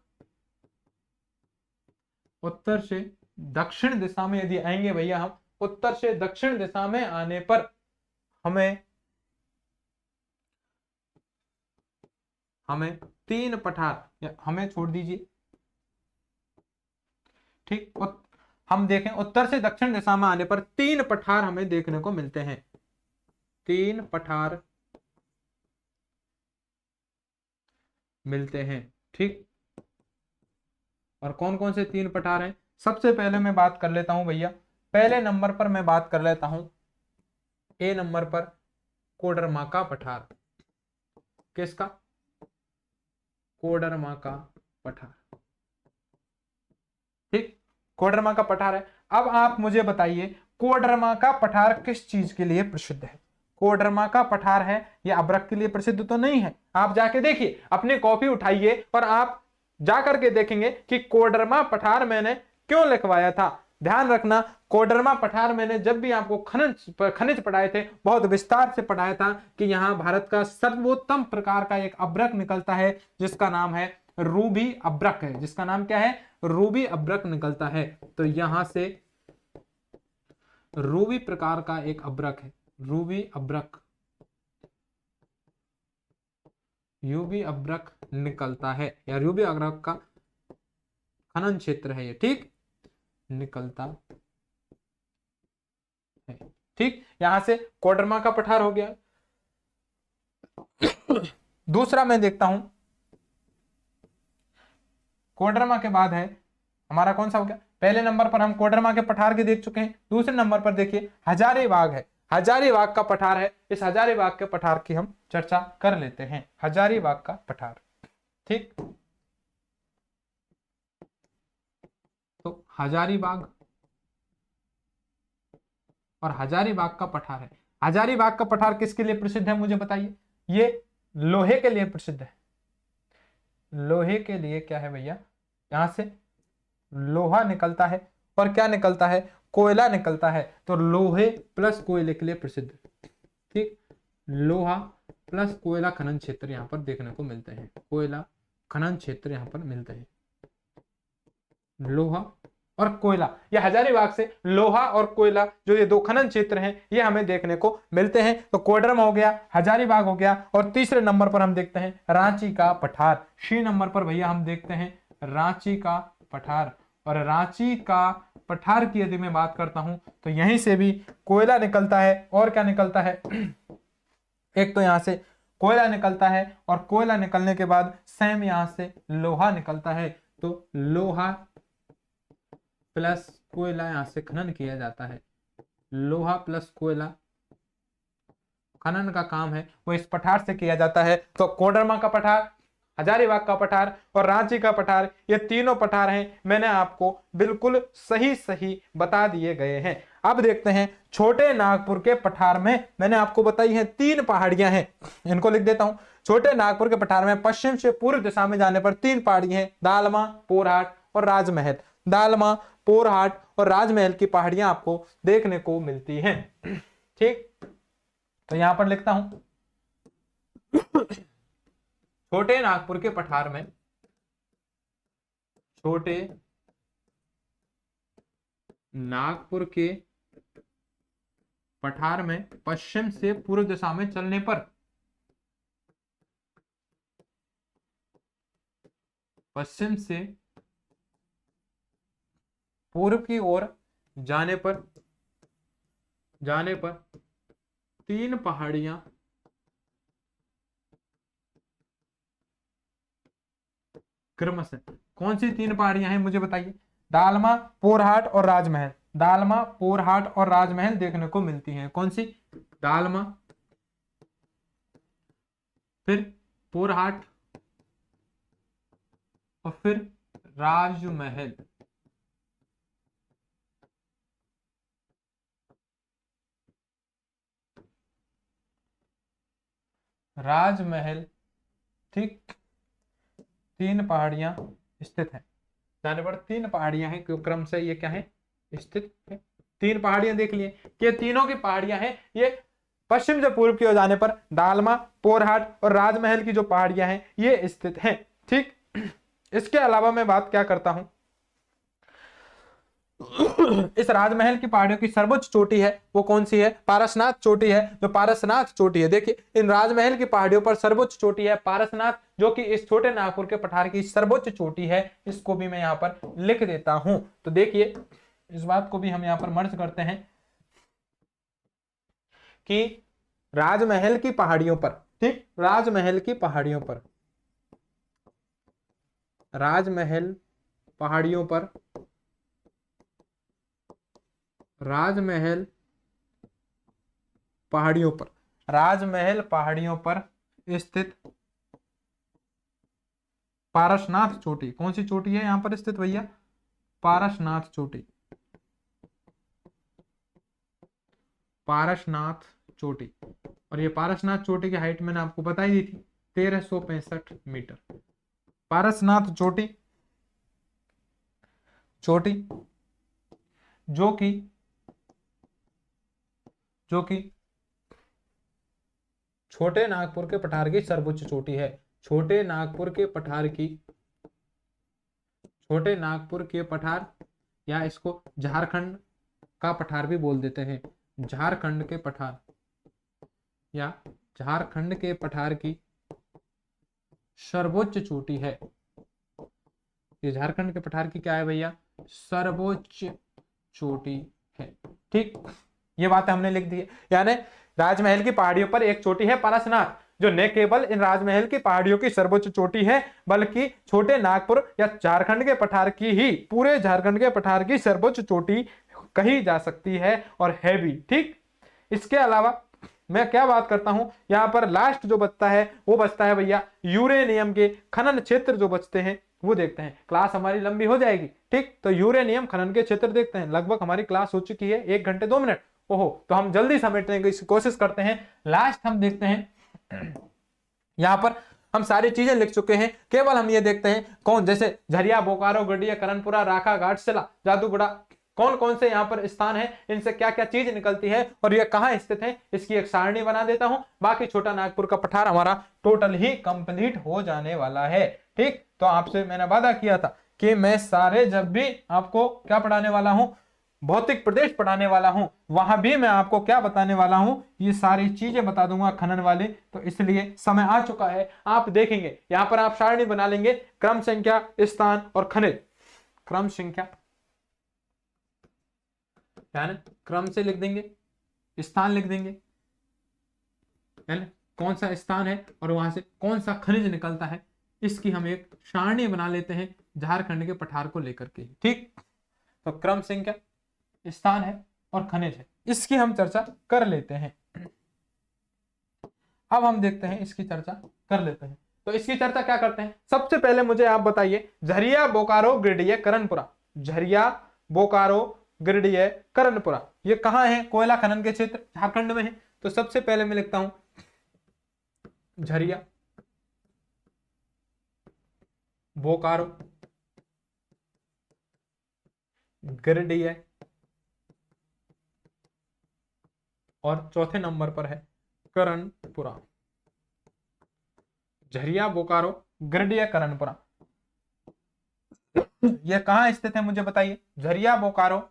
उत्तर से दक्षिण दिशा में यदि आएंगे भैया हम, उत्तर से दक्षिण दिशा में आने पर हमें 3 पठार, हमें छोड़ दीजिए। ठीक, हम देखें उत्तर से दक्षिण दिशा में आने पर 3 पठार हमें देखने को मिलते हैं, 3 पठार मिलते हैं। ठीक, और कौन कौन से 3 पठार हैं? सबसे पहले मैं बात कर लेता हूं भैया, पहले नंबर पर मैं बात कर लेता हूं, ए नंबर पर कोडरमा का पठार। किसका? कोडरमा का पठार। ठीक, कोडरमा का पठार है। अब आप मुझे बताइए, कोडरमा का पठार किस चीज के लिए प्रसिद्ध है? कोडरमा का पठार है, यह अभ्रक के लिए प्रसिद्ध तो नहीं है। आप जाके देखिए, अपनी कॉपी उठाइए और आप जाकर के देखेंगे कि कोडरमा पठार मैंने क्यों लिखवाया था। ध्यान रखना, कोडरमा पठार मैंने जब भी आपको खनिज पढ़ाए थे, बहुत विस्तार से पढ़ाया था कि यहाँ भारत का सर्वोत्तम प्रकार का एक अभ्रक निकलता है जिसका नाम है रूबी अभ्रक है। जिसका नाम क्या है? रूबी अभ्रक निकलता है। तो यहां से रूबी प्रकार का एक अभ्रक है, रूबी अभ्रक, यूबी अभ्रक निकलता है, या रूबी अभ्रक का खनन क्षेत्र है ये। ठीक, निकलता है। ठीक, यहां से कोडरमा का पठार हो गया। दूसरा मैं देखता हूं, कोडरमा के बाद है हमारा कौन सा हो गया? पहले नंबर पर हम कोडरमा के पठार के देख चुके हैं। दूसरे नंबर पर देखिए हजारीबाग है, हजारीबाग का पठार है। इस हजारीबाग के पठार की हम चर्चा कर लेते हैं, हजारीबाग का पठार। ठीक, तो हजारीबाग और हजारीबाग का पठार है। हजारीबाग का पठार किसके लिए प्रसिद्ध है मुझे बताइए? ये लोहे के लिए प्रसिद्ध है। लोहे के लिए क्या है भैया? यहां से लोहा निकलता है और क्या निकलता है? कोयला निकलता है। तो लोहे प्लस कोयले के लिए प्रसिद्ध। ठीक, लोहा प्लस कोयला खनन क्षेत्र यहां पर देखने को मिलते हैं, कोयला खनन क्षेत्र यहां पर मिलते हैं। लोहा और कोयला, ये हजारीबाग से लोहा और कोयला जो ये 2 खनन क्षेत्र हैं, ये हमें देखने को मिलते हैं। तो कोडरमा हो गया, हजारीबाग हो गया, और तीसरे नंबर पर हम देखते हैं रांची का पठार। सी नंबर पर भैया हम देखते हैं रांची का पठार। और रांची का पठार की यदि मैं बात करता हूं तो यहीं से भी कोयला निकलता है। और क्या निकलता है? एक तो यहां से कोयला निकलता है, और कोयला निकलने के बाद सेम यहां से लोहा निकलता है। तो लोहा प्लस कोयला यहां से खनन किया जाता है। लोहा प्लस कोयला खनन का काम है वो इस पठार से किया जाता है। तो कोडरमा का पठार, हजारीबाग का पठार और रांची का पठार, ये तीनों पठार हैं, मैंने आपको बिल्कुल सही सही बता दिए गए हैं। अब देखते हैं छोटे नागपुर के पठार में, मैंने आपको बताई है 3 पहाड़ियां हैं, इनको लिख देता हूं। छोटे नागपुर के पठार में पश्चिम से पूर्व दिशा में जाने पर 3 पहाड़ियां हैं, दालमा, पोरहाट और राजमहल। दालमा, पोरहाट और राजमहल की पहाड़ियां आपको देखने को मिलती हैं। ठीक, तो यहां पर लिखता हूं छोटे नागपुर के पठार में, छोटे नागपुर के पठार में पश्चिम से पूर्व दिशा में चलने पर, पश्चिम से पूर्व की ओर जाने पर 3 पहाड़ियां क्रमशः, कौन सी 3 पहाड़ियां हैं मुझे बताइए? दालमा, पोरहाट और राजमहल। दालमा, पोरहाट और राजमहल देखने को मिलती हैं। कौन सी? दालमा, फिर पोरहाट और फिर राजमहल। राजमहल, ठीक, तीन पहाड़ियां स्थित हैं, जाने पर तीन पहाड़ियां हैं, क्यों क्रम से ये क्या है, स्थित है। तीन पहाड़ियां देख लिए कि तीनों की पहाड़ियां हैं, ये पश्चिम से पूर्व की ओर जाने पर दालमा, पोरहाट और राजमहल की जो पहाड़ियां हैं ये स्थित हैं, ठीक। इसके अलावा मैं बात क्या करता हूं, इस राजमहल की पहाड़ियों की सर्वोच्च चोटी है वो कौन सी है, पारसनाथ चोटी है। जो पारसनाथ चोटी है, देखिए इन राजमहल की पहाड़ियों पर सर्वोच्च चोटी है पारसनाथ, जो कि इस छोटे नागपुर के पठार की सर्वोच्च चोटी है। इसको भी मैं यहां पर लिख देता हूं। तो देखिए इस बात को भी हम यहां पर मर्ज करते हैं कि राजमहल की पहाड़ियों पर, ठीक, राजमहल की पहाड़ियों पर, राजमहल पहाड़ियों पर, राजमहल पहाड़ियों पर, राजमहल पहाड़ियों पर स्थित पारसनाथ चोटी, कौन सी चोटी है यहां पर स्थित भैया, पारसनाथ चोटी, पारसनाथ चोटी। और ये पारसनाथ चोटी की हाइट मैंने आपको बता ही दी थी, 1365 मीटर। पारसनाथ चोटी, चोटी जो कि छोटे नागपुर के पठार की सर्वोच्च चोटी है। छोटे नागपुर के पठार की, छोटे नागपुर के पठार, या इसको झारखंड का पठार भी बोल देते हैं, झारखंड के पठार या झारखंड के पठार की सर्वोच्च चोटी है। ये झारखंड के पठार की क्या है भैया, सर्वोच्च चोटी है, ठीक। ये बात हमने लिख दी है। यानी राजमहल की पहाड़ियों पर एक चोटी है पारसनाथ, जो न केवल इन राजमहल की पहाड़ियों की सर्वोच्च चोटी है, बल्कि छोटे नागपुर या झारखंड के पठार की ही, पूरे झारखंड के पठार की सर्वोच्च चोटी कही जा सकती है और है भी, ठीक। इसके अलावा मैं क्या बात करता हूं, यहां पर लास्ट जो बचता है वो बचता है भैया यूरेनियम के खनन क्षेत्र जो बचते हैं वो देखते हैं। क्लास हमारी लंबी हो जाएगी, ठीक, तो यूरेनियम खनन के क्षेत्र देखते हैं। लगभग हमारी क्लास हो चुकी है 1 घंटे 2 मिनट, ओहो, तो हम जल्दी समेटने की कोशिश करते हैं। लास्ट हम देखते हैं, यहां पर हम सारी चीजें लिख चुके हैं, केवल हम ये देखते हैं कौन, जैसे झरिया, बोकारो, गढ़िया, करणपुरा, राखा, घाटशिला, जादूगुड़ा, कौन कौन से यहाँ पर स्थान है, इनसे क्या क्या चीज निकलती है और ये कहाँ स्थित है, इसकी एक सारणी बना देता हूं। बाकी छोटा नागपुर का पठार हमारा टोटल ही कंप्लीट हो जाने वाला है, ठीक। तो आपसे मैंने वादा किया था कि मैं सारे, जब भी आपको क्या पढ़ाने वाला हूं, भौतिक प्रदेश पढ़ाने वाला हूं, वहां भी मैं आपको क्या बताने वाला हूं, ये सारी चीजें बता दूंगा खनन वाले। तो इसलिए समय आ चुका है, आप देखेंगे यहां पर आप सारणी बना लेंगे, क्रम संख्या, स्थान और खनिज। क्रम संख्या है ना, क्रम से लिख देंगे, स्थान लिख देंगे, है ना, कौन सा स्थान है और वहां से कौन सा खनिज निकलता है, इसकी हम एक सारणी बना लेते हैं झारखंड के पठार को लेकर के, ठीक। तो क्रम संख्या, स्थान है और खनिज है, इसकी हम चर्चा कर लेते हैं। अब हम देखते हैं, इसकी चर्चा कर लेते हैं। तो इसकी चर्चा क्या करते हैं, सबसे पहले मुझे आप बताइए, झरिया, बोकारो, गिरिडीह, करणपुरा, झरिया, बोकारो, गिरिडीह, करणपुरा, ये कहां है, कोयला खनन के क्षेत्र झारखंड में है। तो सबसे पहले मैं लिखता हूं झरिया, बोकारो, गिरिडीह और चौथे नंबर पर है करणपुरा। झरिया, बोकारो, गिरिडीह, करणपुरा, ये कहां स्थित है मुझे बताइए। झरिया, बोकारो,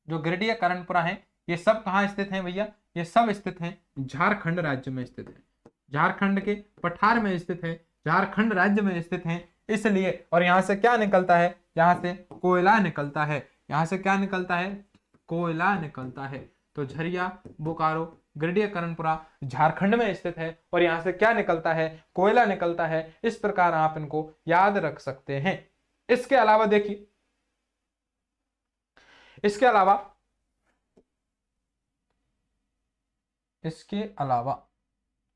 जो गिरिडीह, करणपुरा है, ये सब कहां स्थित हैं भैया, ये सब स्थित हैं झारखंड राज्य में स्थित है, झारखंड के पठार में स्थित है, झारखंड राज्य में स्थित है। इसलिए, और यहां से क्या निकलता है, यहां से कोयला निकलता है, यहां से क्या निकलता है, कोयला निकलता है। तो झरिया, बोकारो, गिरिडीह, करणपुरा झारखंड में स्थित है और यहां से क्या निकलता है, कोयला निकलता है। इस प्रकार आप इनको याद रख सकते हैं। इसके अलावा देखिए, इसके अलावा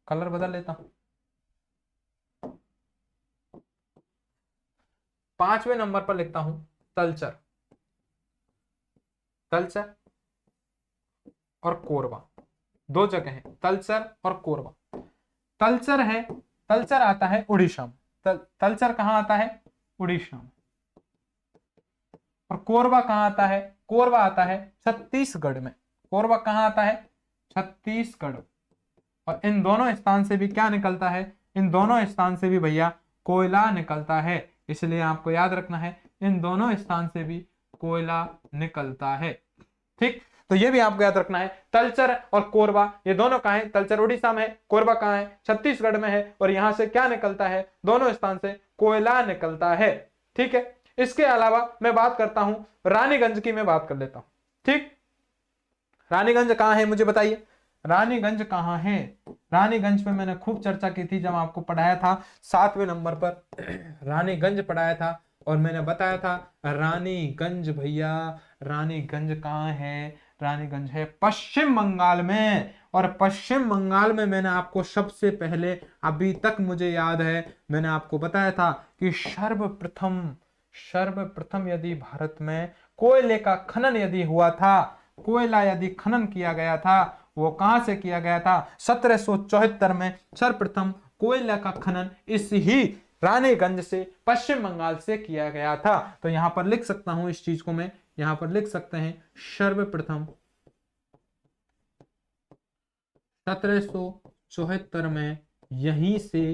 कलर बदल लेता हूं, 5वें नंबर पर लिखता हूं तलचर, तलचर और कोरबा, दो जगह है तलचर और कोरबा। तलचर है, तलचर आता है उड़ीसा में, तलचर कहां आता है? उड़ीसा में। और कोरबा कहां आता है? कोरबा आता है छत्तीसगढ़ में। कोरबा कहां आता है? छत्तीसगढ़। और इन दोनों स्थान से भी क्या निकलता है? इन दोनों स्थान से भी भैया कोयला निकलता है, इसलिए आपको याद रखना है इन दोनों स्थान से भी कोयला निकलता है। ठीक, तो ये भी आपको याद रखना है। तलचर और कोरबा ये दोनों कहां है? तलचर उड़ीसा में है, कोरबा कहां है? छत्तीसगढ़ में है। और यहां से क्या निकलता है? दोनों स्थान से कोयला निकलता है। ठीक है, इसके अलावा मैं बात करता हूं रानीगंज की, मैं बात कर लेता हूं। ठीक, रानीगंज कहां है मुझे बताइए, रानीगंज कहां है? रानीगंज पे मैंने खूब चर्चा की थी जब आपको पढ़ाया था 7वें नंबर पर रानीगंज पढ़ाया था, और मैंने बताया था रानीगंज भैया, रानीगंज कहां है? रानीगंज है पश्चिम बंगाल में। और पश्चिम बंगाल में मैंने आपको सबसे पहले, अभी तक मुझे याद है, मैंने आपको बताया था कि सर्वप्रथम यदि भारत में कोयले का खनन यदि हुआ था, कोयला यदि खनन किया गया था, वो कहां से किया गया था? 1774 में सर्वप्रथम कोयला का खनन इस ही रानीगंज से, पश्चिम बंगाल से किया गया था। तो यहां पर लिख सकता हूं इस चीज को, मैं यहां पर लिख सकते हैं सर्वप्रथम 1774 में यहीं से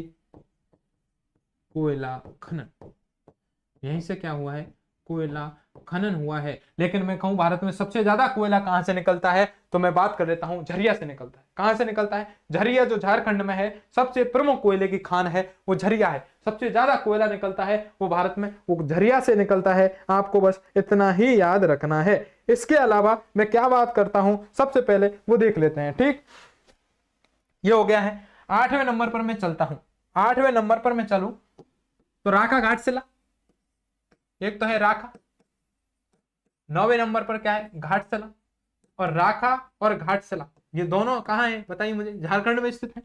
कोयला खनन, यहीं से क्या हुआ है? कोयला खनन हुआ है। लेकिन मैं कहूं भारत में सबसे ज्यादा कोयला कहां से निकलता है, तो मैं बात कर लेता हूं झरिया से निकलता है। कहां से निकलता है? झरिया, जो झारखंड में है, सबसे प्रमुख कोयले की खान है वो झरिया है। सबसे ज्यादा कोयला निकलता है वो भारत में वो झरिया से निकलता है। आपको बस इतना ही याद रखना है। इसके अलावा मैं क्या बात करता हूं सबसे पहले वो देख लेते हैं। ठीक, ये हो गया है। 8वें नंबर पर मैं चलता हूं। 8वें नंबर पर मैं चलूं तो राखा घाटशिला, एक तो है राखा। 9वें नंबर पर क्या है? घाटशिला। और राखा और घाटशिला ये दोनों कहां है बताइए मुझे? झारखंड में स्थित है।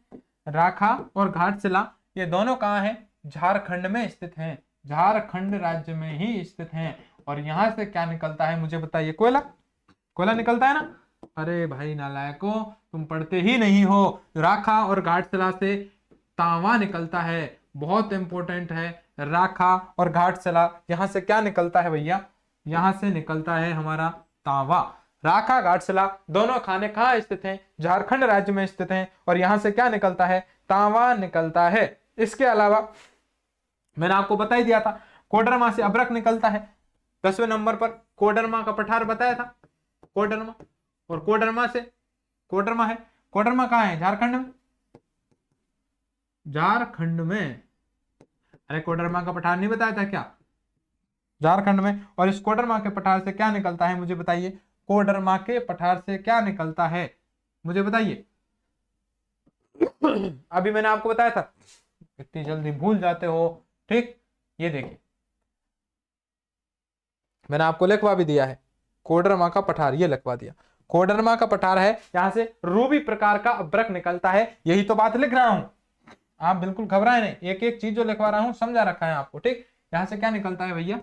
राखा और घाटशिला ये दोनों कहां है? झारखंड में स्थित हैं, झारखंड राज्य में ही स्थित हैं। और यहां से क्या निकलता है मुझे बताइए? कोयला, कोयला निकलता है ना। अरे भाई नालायको, तुम पढ़ते ही नहीं हो। राखा और घाटशिला से तांबा निकलता है, बहुत इंपॉर्टेंट है। राखा और घाटशिला, यहां से क्या निकलता है भैया? यहां से निकलता है हमारा तांबा। राखा घाटशिला दोनों खाने कहां स्थित हैं? झारखंड राज्य में स्थित हैं। और यहां से क्या निकलता है? तांबा निकलता है। इसके अलावा मैंने आपको बता ही दिया था कोडरमा से अभ्रक निकलता है। 10वें नंबर पर कोडरमा का पठार बताया था, कोडरमा। और कोडरमा से, कोडरमा है, कोडरमा कहां है? झारखंड में, झारखंड में। अरे कोडरमा का पठार नहीं बताया था क्या? झारखंड में। और इस कोडरमा के पठार से क्या निकलता है मुझे बताइए? कोडरमा के पठार से क्या निकलता है मुझे बताइए? अभी मैंने आपको बताया था, इतनी जल्दी भूल जाते हो। ठीक, ये देखिए मैंने आपको लिखवा भी दिया है, कोडरमा का पठार, ये लिखवा दिया। कोडरमा का पठार है, यहां से रूबी प्रकार का अभ्रक निकलता है। यही तो बात लिख रहा हूं, आप बिल्कुल घबराए नहीं, एक एक चीज जो लिखवा रहा हूं समझा रखा है आपको। ठीक, यहां से क्या निकलता है भैया?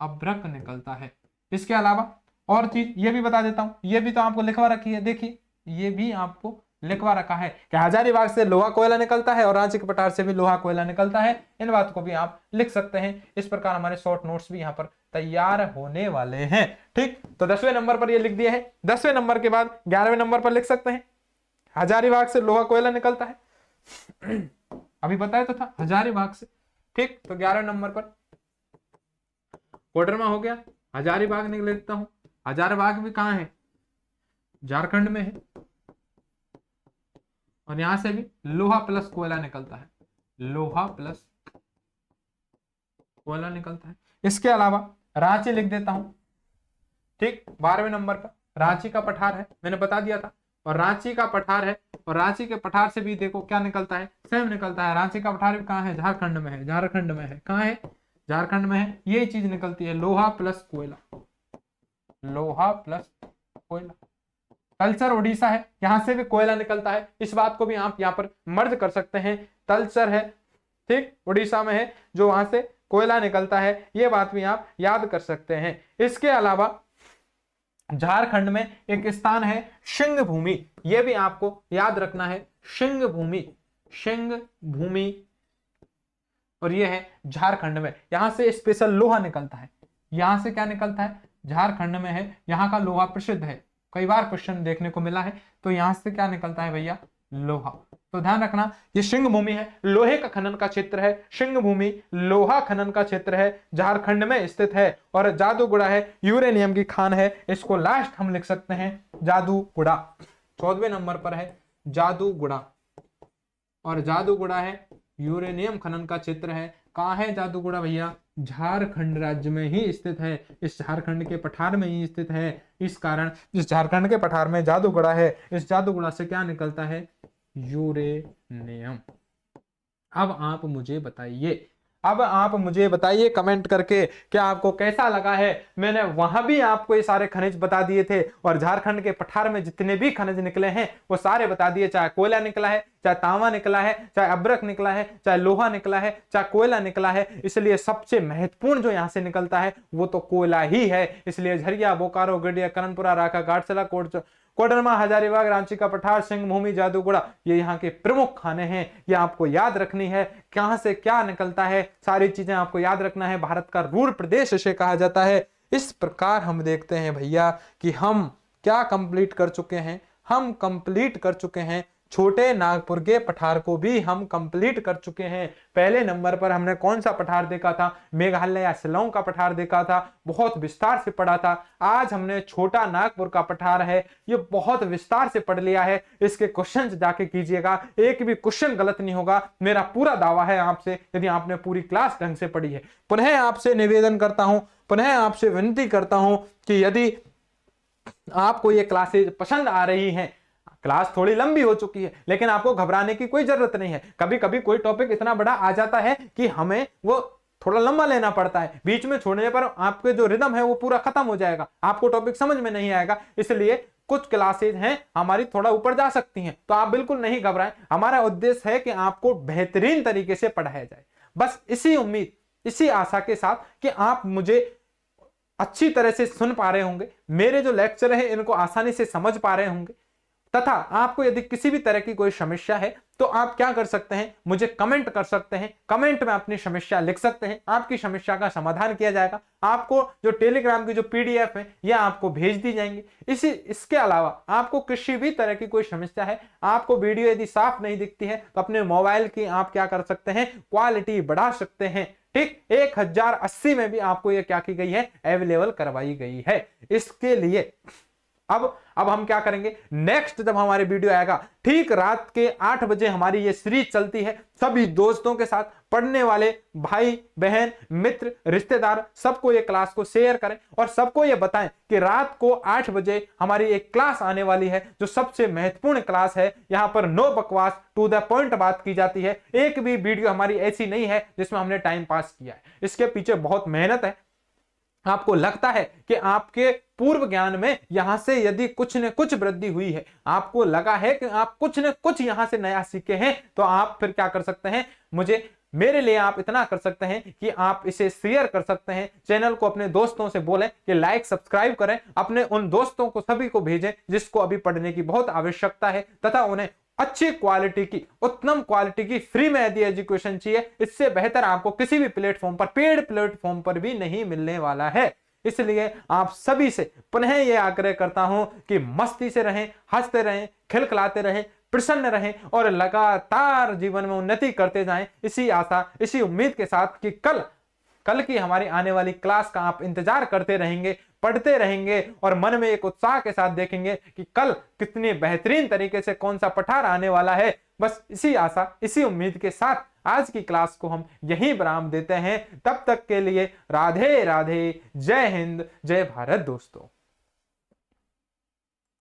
अभ्रक निकलता है। इसके अलावा और चीज ये भी बता देता हूं, ये भी तो आपको लिखवा रखी है, देखिए ये भी आपको लिखवा रखा है कि हजारीबाग से लोहा कोयला निकलता है और रांची के पठार से भी लोहा कोयला निकलता है। इन बात को भी आप लिख सकते हैं। इस प्रकार हमारे शॉर्ट नोट्स भी यहाँ पर तैयार होने वाले हैं। ठीक, तो 10वें नंबर पर ये लिख दिए हैं। 10वें नंबर के बाद 11वें नंबर पर लिख सकते हैं हजारीबाग से लोहा कोयला निकलता है। अभी बताया तो था हजारीबाग से। ठीक, तो 11वें नंबर पर कोडरमा हो गया, हजारीबाग निकल लेता हूं। हजारीबाग भी कहां है? झारखंड में है। और यहां से भी लोहा प्लस कोयला निकलता है, लोहा प्लस कोयला निकलता है। इसके अलावा रांची लिख देता हूं। ठीक, 12वें नंबर पर रांची का पठार है, मैंने बता दिया था। और रांची का पठार है, और रांची के पठार से भी देखो क्या निकलता है? सेम निकलता है। रांची का पठार भी कहां है? झारखंड में है, झारखंड में है। कहां है? झारखंड में है। ये चीज निकलती है लोहा प्लस कोयला, लोहा प्लस कोयला। तलचर उड़ीसा है, यहां से भी कोयला निकलता है। इस बात को भी आप यहां पर मर्ज कर सकते हैं। तलचर है, ठीक, उड़ीसा में है, जो वहां से कोयला निकलता है, ये बात भी आप याद कर सकते हैं। इसके अलावा झारखंड में एक स्थान है सिंह भूमि, यह भी आपको याद रखना है, सिंह भूमि, सिंह भूमि, और यह है झारखंड में। यहां से स्पेशल लोहा निकलता है, यहां से क्या निकलता है, झारखंड में है, यहां का लोहा प्रसिद्ध है, कई बार क्वेश्चन देखने को मिला है। तो यहां से क्या निकलता है भैया, लोहा। तो ध्यान रखना ये सिंह भूमि है, लोहे का खनन का क्षेत्र है, सिंह भूमि लोहा खनन का क्षेत्र है, झारखंड में स्थित है। और जादूगुड़ा है, यूरेनियम की खान है, इसको लास्ट हम लिख सकते हैं जादूगुड़ा। 14वें नंबर पर है जादूगुड़ा, और जादूगुड़ा है यूरेनियम खनन का क्षेत्र है। कहाँ है जादूगुड़ा भैया, झारखंड राज्य में ही स्थित है, इस झारखंड के पठार में ही स्थित है। इस कारण इस झारखंड के पठार में जादूगुड़ा है, इस जादूगुड़ा से क्या निकलता है, यूरेनियम। अब आप मुझे बताइए कमेंट करके क्या आपको कैसा लगा है। मैंने वहां भी आपको ये सारे खनिज बता दिए थे, और झारखंड के पठार में जितने भी खनिज निकले हैं वो सारे बता दिए, चाहे कोयला निकला है, चाहे तांबा निकला है, चाहे अब्रक निकला है, चाहे लोहा निकला है, चाहे कोयला निकला है। इसलिए सबसे महत्वपूर्ण जो यहाँ से निकलता है वो तो कोयला ही है। इसलिए झरिया, बोकारो, गडिया, करणपुरा, राका, गाटसला, कोडरमा, हजारीबाग, रांची का पठार, सिंह भूमि, जादूगुड़ा, ये यहाँ के प्रमुख खाने हैं। ये आपको याद रखनी है, कहां से क्या निकलता है, सारी चीजें आपको याद रखना है। भारत का रूर प्रदेश इसे कहा जाता है। इस प्रकार हम देखते हैं भैया कि हम क्या कंप्लीट कर चुके हैं, हम कंप्लीट कर चुके हैं छोटे नागपुर के पठार को भी हम कंप्लीट कर चुके हैं। पहले नंबर पर हमने कौन सा पठार देखा था, मेघालय या शिलांग का पठार देखा था, बहुत विस्तार से पढ़ा था। आज हमने छोटा नागपुर का पठार है, ये बहुत विस्तार से पढ़ लिया है। इसके क्वेश्चन जाके कीजिएगा, एक भी क्वेश्चन गलत नहीं होगा, मेरा पूरा दावा है आपसे, यदि आपने पूरी क्लास ढंग से पढ़ी है। पुनः आपसे निवेदन करता हूं, पुनः आपसे विनती करता हूं कि यदि आपको ये क्लासेज पसंद आ रही हैं, क्लास थोड़ी लंबी हो चुकी है लेकिन आपको घबराने की कोई जरूरत नहीं है। कभी कभी कोई टॉपिक इतना बड़ा आ जाता है कि हमें वो थोड़ा लंबा लेना पड़ता है, बीच में छोड़ने पर आपके जो रिदम है वो पूरा खत्म हो जाएगा, आपको टॉपिक समझ में नहीं आएगा। इसलिए कुछ क्लासेज हैं हमारी थोड़ा ऊपर जा सकती हैं, तो आप बिल्कुल नहीं घबराएं। हमारा उद्देश्य है कि आपको बेहतरीन तरीके से पढ़ाया जाए, बस इसी उम्मीद, इसी आशा के साथ कि आप मुझे अच्छी तरह से सुन पा रहे होंगे, मेरे जो लेक्चर है इनको आसानी से समझ पा रहे होंगे, तथा आपको यदि किसी भी तरह की कोई समस्या है तो आप क्या कर सकते हैं, मुझे कमेंट कर सकते हैं, कमेंट में अपनी समस्या लिख सकते हैं, आपकी समस्या का समाधान किया जाएगा। आपको जो टेलीग्राम की जो पीडीएफ है यह आपको भेज दी जाएंगी। इसके अलावा आपको किसी भी तरह की कोई समस्या है, आपको वीडियो यदि साफ नहीं दिखती है तो अपने मोबाइल की आप क्या कर सकते हैं, क्वालिटी बढ़ा सकते हैं। ठीक 1080 में भी आपको यह क्या की गई है, अवेलेबल करवाई गई है। इसके लिए अब हम क्या करेंगे, नेक्स्ट जब हमारे वीडियो आएगा ठीक रात के 8 बजे हमारी ये सीरीज चलती है। सभी दोस्तों के साथ, पढ़ने वाले भाई बहन मित्र रिश्तेदार सबको ये क्लास को शेयर करें और सबको ये बताएं कि रात को 8 बजे हमारी एक क्लास आने वाली है जो सबसे महत्वपूर्ण क्लास है। यहाँ पर नो बकवास, टू द पॉइंट बात की जाती है। एक भी वीडियो हमारी ऐसी नहीं है जिसमें हमने टाइम पास किया है, इसके पीछे बहुत मेहनत है। आपको लगता है कि आपके पूर्व ज्ञान में यहां से यदि कुछ न कुछ वृद्धि हुई है, आपको लगा है कि आप कुछ न कुछ यहां से नया सीखे हैं, तो आप फिर क्या कर सकते हैं, मेरे लिए आप इतना कर सकते हैं कि आप इसे शेयर कर सकते हैं, चैनल को अपने दोस्तों से बोलें कि लाइक सब्सक्राइब करें, अपने उन दोस्तों को सभी को भेजें जिसको अभी पढ़ने की बहुत आवश्यकता है, तथा उन्हें अच्छी क्वालिटी की, उत्तम क्वालिटी की फ्री में यदि एजुकेशन चाहिए, इससे बेहतर आपको किसी भी प्लेटफॉर्म पर, पेड प्लेटफॉर्म पर भी नहीं मिलने वाला है। इसलिए आप सभी से पुनः यह आग्रह करता हूं कि मस्ती से रहें, हंसते रहें, खिलखिलाते रहें, प्रसन्न रहें और लगातार जीवन में उन्नति करते जाएं। इसी आशा, इसी उम्मीद के साथ कि कल की हमारी आने वाली क्लास का आप इंतजार करते रहेंगे, पढ़ते रहेंगे और मन में एक उत्साह के साथ देखेंगे कि कल कितनी बेहतरीन तरीके से कौन सा पठार आने वाला है। बस इसी आशा, इसी उम्मीद के साथ आज की क्लास को हम यहीं विराम देते हैं। तब तक के लिए राधे राधे, जय हिंद, जय भारत दोस्तों।